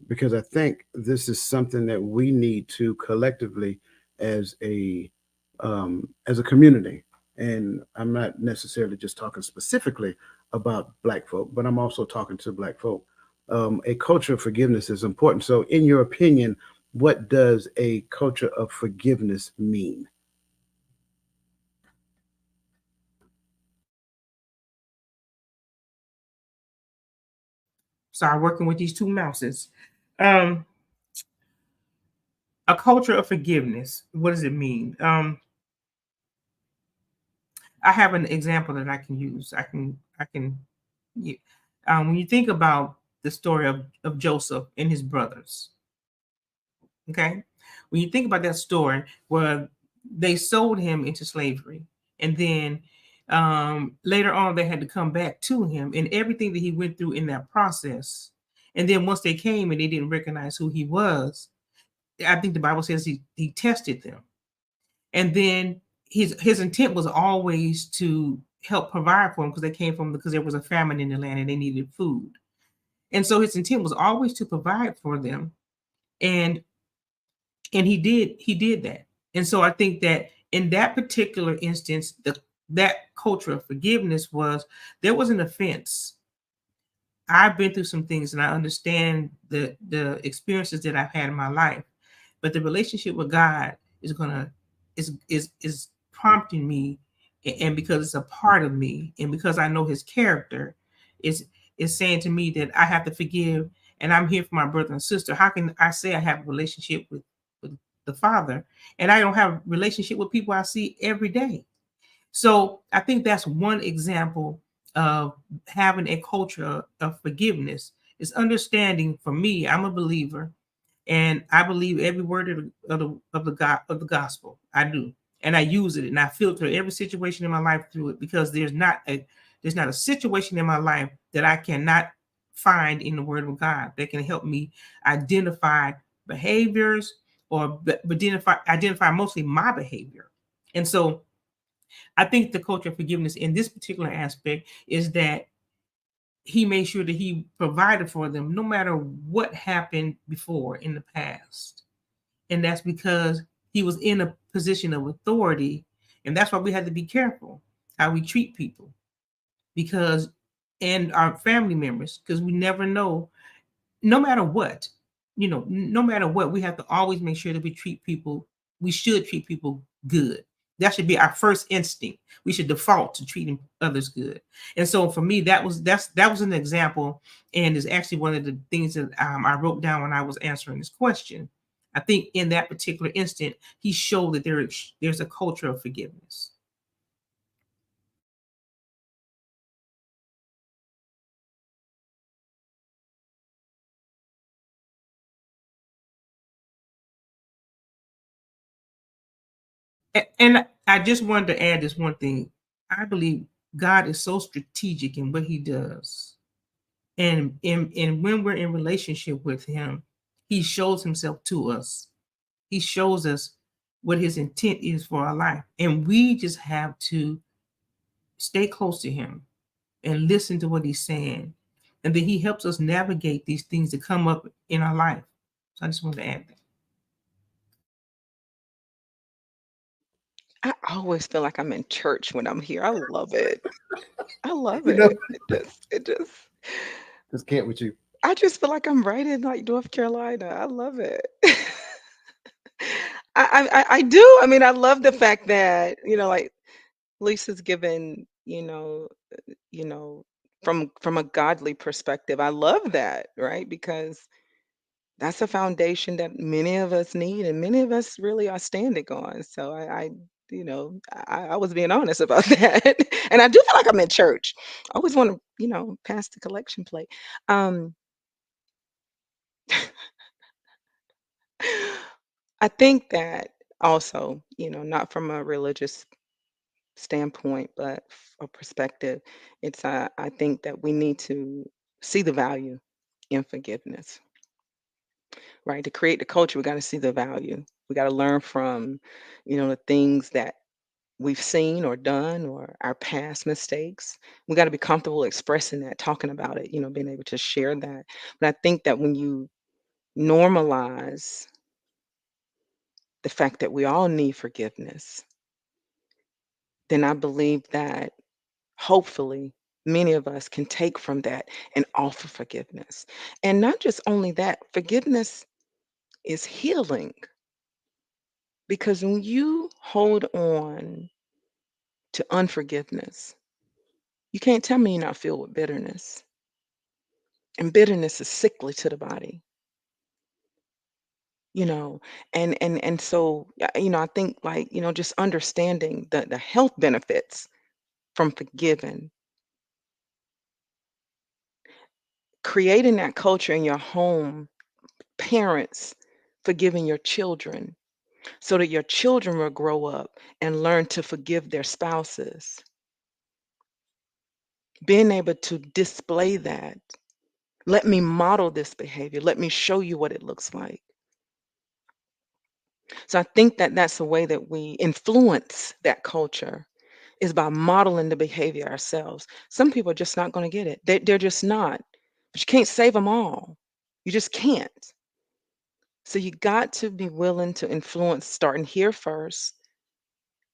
because I think this is something that we need to collectively, as a community. And I'm not necessarily just talking specifically about Black folk, but I'm also talking to Black folk. A culture of forgiveness is important. So, in your opinion, what does a culture of forgiveness mean? Sorry, working with these two mouses. Um, a culture of forgiveness. What does it mean? I have an example that I can use. When you think about the story of Joseph and his brothers, okay? When you think about that story where they sold him into slavery, and then later on they had to come back to him, and everything that he went through in that process. And then once they came and they didn't recognize who he was, I think the Bible says he tested them. And then his intent was always to help provide for them, because there was a famine in the land and they needed food. And so his intent was always to provide for them. And he did that. And so I think that in that particular instance, that culture of forgiveness was, there was an offense. I've been through some things and I understand the experiences that I've had in my life, but the relationship with God is gonna is prompting me, and because it's a part of me, and because I know His character, is saying to me that I have to forgive, and I'm here for my brother and sister. How can I say I have a relationship with the Father, and I don't have a relationship with people I see every day? So I think that's one example of having a culture of forgiveness, is understanding. For me, I'm a believer, and I believe every word of the gospel. I do, and I use it, and I filter every situation in my life through it, because there's not a situation in my life that I cannot find in the Word of God that can help me identify behaviors, or identify mostly my behavior. And so I think the culture of forgiveness in this particular aspect is that he made sure that he provided for them no matter what happened before in the past. And that's because he was in a position of authority. And that's why we have to be careful how we treat people, because, and our family members, because we never know, no matter what, no matter what, we have to always make sure that we should treat people good. That should be our first instinct. We should default to treating others good. And so for me, that was an example, and is actually one of the things that I wrote down when I was answering this question. I think in that particular instant, he showed that there's a culture of forgiveness. And I just wanted to add this one thing. I believe God is so strategic in what He does, and when we're in relationship with Him, He shows Himself to us. He shows us what His intent is for our life, and we just have to stay close to Him and listen to what He's saying, and then He helps us navigate these things that come up in our life. So I just wanted to add that. I always feel like I'm in church when I'm here. I love it. I love You know, it. It just just can't with you. I just feel like I'm right in like North Carolina. I love it. I do. I mean, I love the fact that, like Lisa's given, you know, from a godly perspective. I love that, right? Because that's a foundation that many of us need and many of us really are standing on. So I was being honest about that. And I do feel like I'm in church. I always want to, pass the collection plate. Um, I think that also, not from a religious standpoint, but a perspective, I think that we need to see the value in forgiveness, right? To create the culture, we got to see the value. We got to learn from, the things that we've seen or done or our past mistakes. We got to be comfortable expressing that, talking about it, being able to share that. But I think that when you normalize the fact that we all need forgiveness, then I believe that hopefully many of us can take from that and offer forgiveness. And not just only that, forgiveness is healing because when you hold on to unforgiveness, you can't tell me you're not filled with bitterness. And bitterness is sickly to the body, you know. And so I think like, just understanding the health benefits from forgiving, creating that culture in your home, parents forgiving your children so that your children will grow up and learn to forgive their spouses. Being able to display that. Let me model this behavior. Let me show you what it looks like. So I think that that's the way that we influence that culture is by modeling the behavior ourselves. Some people are just not going to get it. They're just not. But you can't save them all. You just can't. So you got to be willing to influence starting here first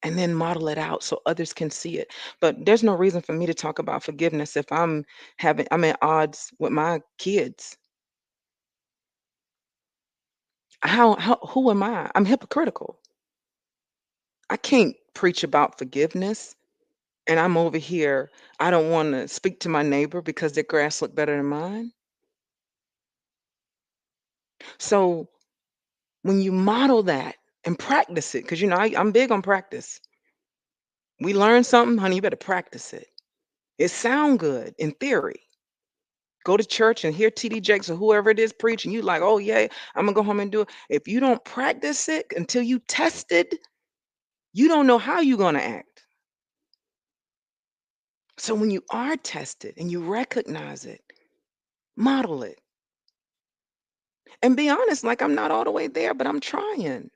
and then model it out so others can see it. But there's no reason for me to talk about forgiveness if I'm at odds with my kids. How who am I? I'm hypocritical. I can't preach about forgiveness and I'm over here. I don't want to speak to my neighbor because their grass look better than mine. So when you model that and practice it, because I'm big on practice. We learn something, honey, you better practice it. It sound good in theory. Go to church and hear TD Jakes or whoever it is preach, and you like, oh yeah, I'm gonna go home and do it. If you don't practice it until you tested, you don't know how you're gonna act. So when you are tested and you recognize it, model it. And be honest, like I'm not all the way there, but I'm trying.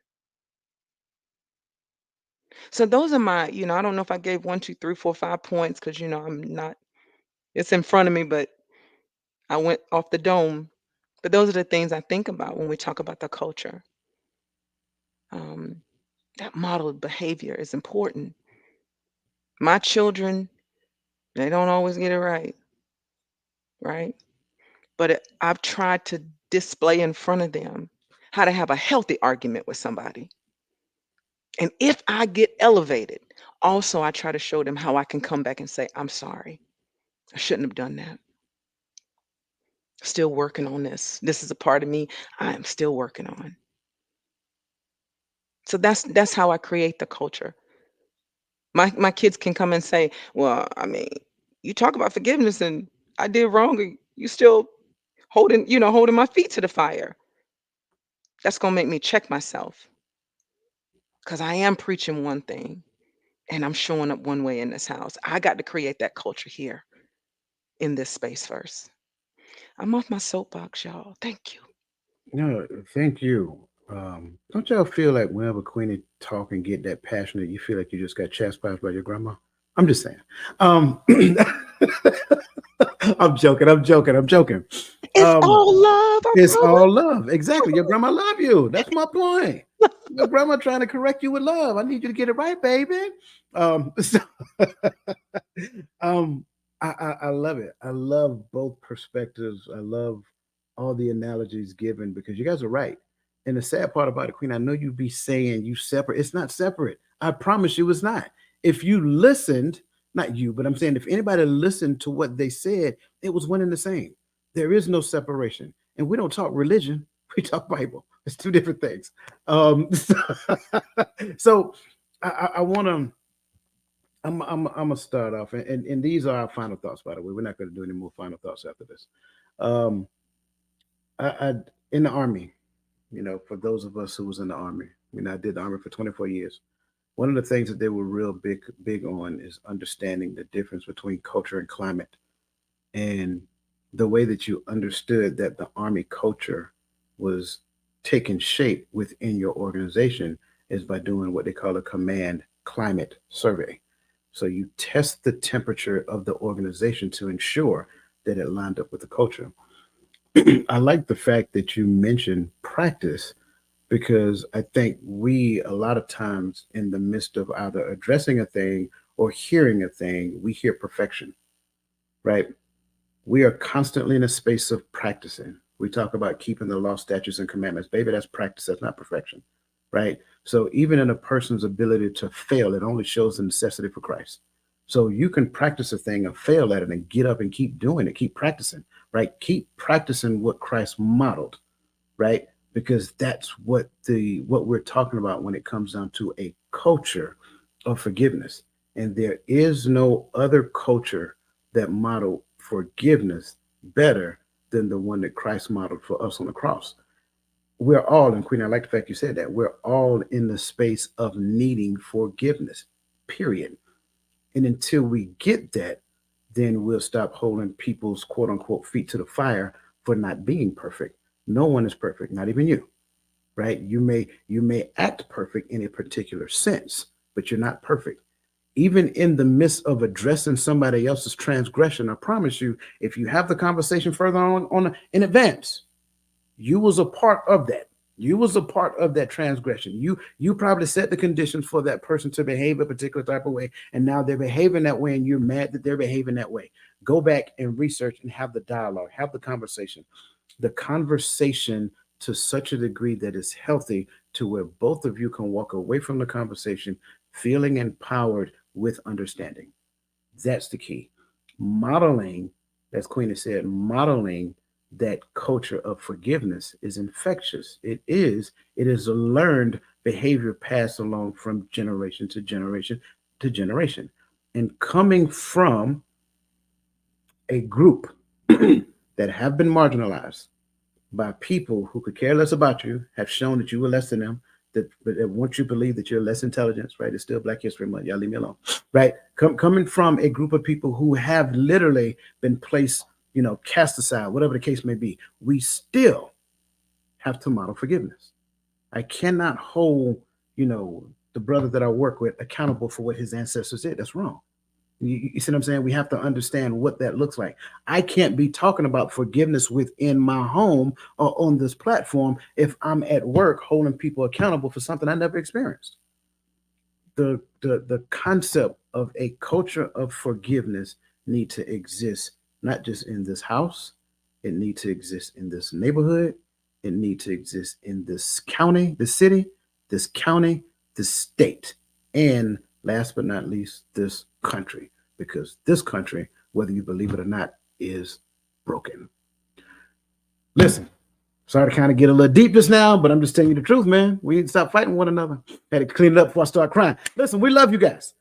So those are my, I don't know if I gave 1, 2, 3, 4, 5 points because I'm not, it's in front of me, but I went off the dome. But those are the things I think about when we talk about the culture. Um, that modeled behavior is important. My children, they don't always get it right, right? But I've tried to display in front of them how to have a healthy argument with somebody. And if I get elevated, also I try to show them how I can come back and say, I'm sorry. I shouldn't have done that. Still working on this. This is a part of me I am still working on. So that's how I create the culture. My kids can come and say, "Well, I mean, you talk about forgiveness and I did wrong and you still holding my feet to the fire." That's going to make me check myself cuz I am preaching one thing and I'm showing up one way in this house. I got to create that culture here in this space first. I'm off my soapbox, y'all. Thank you. No, thank you. Don't y'all feel like whenever Queenie talk and get that passionate, you feel like you just got chastised by your grandma? I'm just saying. I'm joking. I'm joking. I'm joking. It's Um, all love, I it's promise. all love. Exactly. Your grandma love you. That's my point. Your grandma trying to correct you with love. I need you to get it right, baby. So, um, I love it. I love both perspectives. I love all the analogies given because you guys are right. And the sad part about it, Queen, I know you be saying you separate. It's not separate. I promise you, it's not. If you listened, not you, but I'm saying if anybody listened to what they said, it was one and the same. There is no separation, and we don't talk religion. We talk Bible. It's two different things. So, so I want to. I'm gonna start off, and these are our final thoughts. By the way, we're not going to do any more final thoughts after this. Um, I in the army, for those of us who was in the army, I did the army for 24 years. One of the things that they were real big on is understanding the difference between culture and climate, and the way that you understood that the army culture was taking shape within your organization is by doing what they call a command climate survey. So you test the temperature of the organization to ensure that it lined up with the culture. I like the fact that you mentioned practice because I think we, a lot of times, in the midst of either addressing a thing or hearing a thing, we hear perfection, right? We are constantly in a space of practicing. We talk about keeping the law, statutes, and commandments. Baby, that's practice. That's not perfection, right? So even in a person's ability to fail, it only shows the necessity for Christ. So you can practice a thing and fail at it and get up and keep doing it, keep practicing, right? Keep practicing what Christ modeled, right? Because that's what we're talking about when it comes down to a culture of forgiveness. And there is no other culture that modeled forgiveness better than the one that Christ modeled for us on the cross. We're all, and Queen, I like the fact you said that, we're all in the space of needing forgiveness, period. And until we get that, then we'll stop holding people's quote unquote feet to the fire for not being perfect. No one is perfect, not even you, right? You may act perfect in a particular sense, but you're not perfect. Even in the midst of addressing somebody else's transgression, I promise you, if you have the conversation further on in advance, you was a part of that. You was a part of that transgression. You probably set the conditions for that person to behave a particular type of way, and now they're behaving that way, and you're mad that they're behaving that way. Go back and research and have the dialogue, have the conversation. The conversation to such a degree that is healthy to where both of you can walk away from the conversation feeling empowered with understanding. That's the key. Modeling, as Queen has said, modeling that culture of forgiveness is infectious. It is a learned behavior passed along from generation to generation to generation. And coming from a group that have been marginalized by people who could care less about you, have shown that you were less than them, that want you to believe that you're less intelligent, right? It's still Black History Month. Y'all leave me alone, right? Coming from a group of people who have literally been placed, cast aside, whatever the case may be, we still have to model forgiveness. I cannot hold, the brother that I work with accountable for what his ancestors did. That's wrong. You see what I'm saying? We have to understand what that looks like. I can't be talking about forgiveness within my home or on this platform if I'm at work holding people accountable for something I never experienced. The concept of a culture of forgiveness need to exist not just in this house, it need to exist in this neighborhood, it need to exist in this county, this city, this county, this state, and last but not least, this country, because this country, whether you believe it or not, is broken. Listen, sorry to kind of get a little deep just now, but I'm just telling you the truth, man. We need to stop fighting one another. Had to clean it up before I start crying. Listen, we love you guys.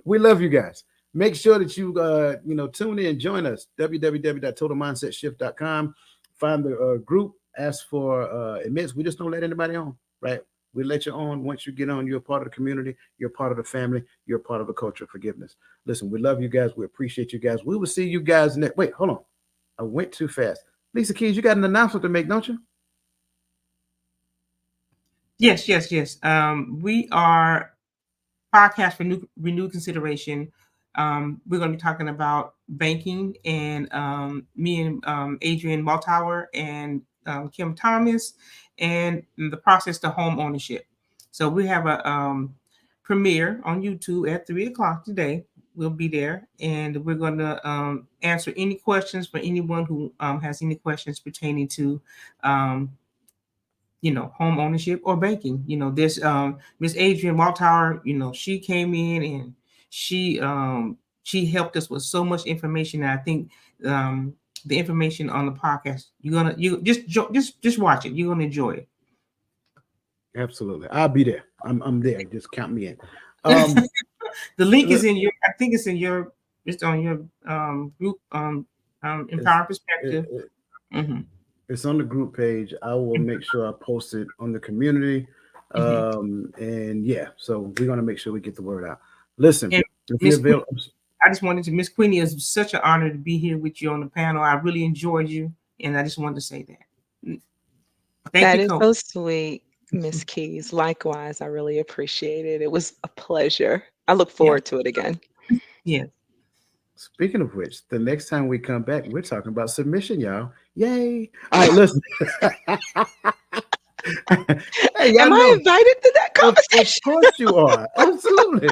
We love you guys. Make sure that you tune in, join us, www.totalmindsetshift.com. Find the group, ask for admits. We just don't let anybody on, right? We let you on. Once you get on, you're a part of the community, you're part of the family, you're a part of the culture of forgiveness. Listen, we love you guys. We appreciate you guys. We will see you guys next. Wait, hold on. I went too fast. Lisa Keys, you got an announcement to make, don't you? Yes. We are podcast for renewed consideration. We're going to be talking about banking, and me and Adrian Maltower and Kim Thomas, and the process to home ownership. So we have a premiere on YouTube at 3 o'clock today. We'll be there, and we're going to answer any questions for anyone who has any questions pertaining to home ownership or banking. This Miss Adrienne Waltower, she came in and she helped us with so much information. And I think the information on the podcast, you just watch it. You're gonna enjoy it. Absolutely. I'll be there. I'm there. Just count me in. The link is in your, I think it's on your group Empower Perspective. It's on the group page. I will make sure I post it on the community. And yeah, so we're going to make sure we get the word out. Listen, if you're available, I just wanted to, Miss Queenie, it's such an honor to be here with you on the panel. I really enjoyed you, and I just wanted to say that. Thank you, Coach. So sweet, Miss Keys. Likewise, I really appreciate it. It was a pleasure. I look forward to it again. Yeah. Speaking of which, the next time we come back, we're talking about submission, y'all. Yay. All right, listen. Hey, am I invited to that conversation? Of course you are. Absolutely.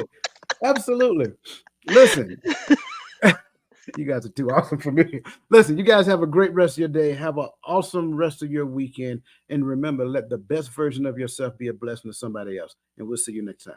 Absolutely. Listen. You guys are too awesome for me. Listen, you guys have a great rest of your day. Have an awesome rest of your weekend. And remember, let the best version of yourself be a blessing to somebody else. And we'll see you next time.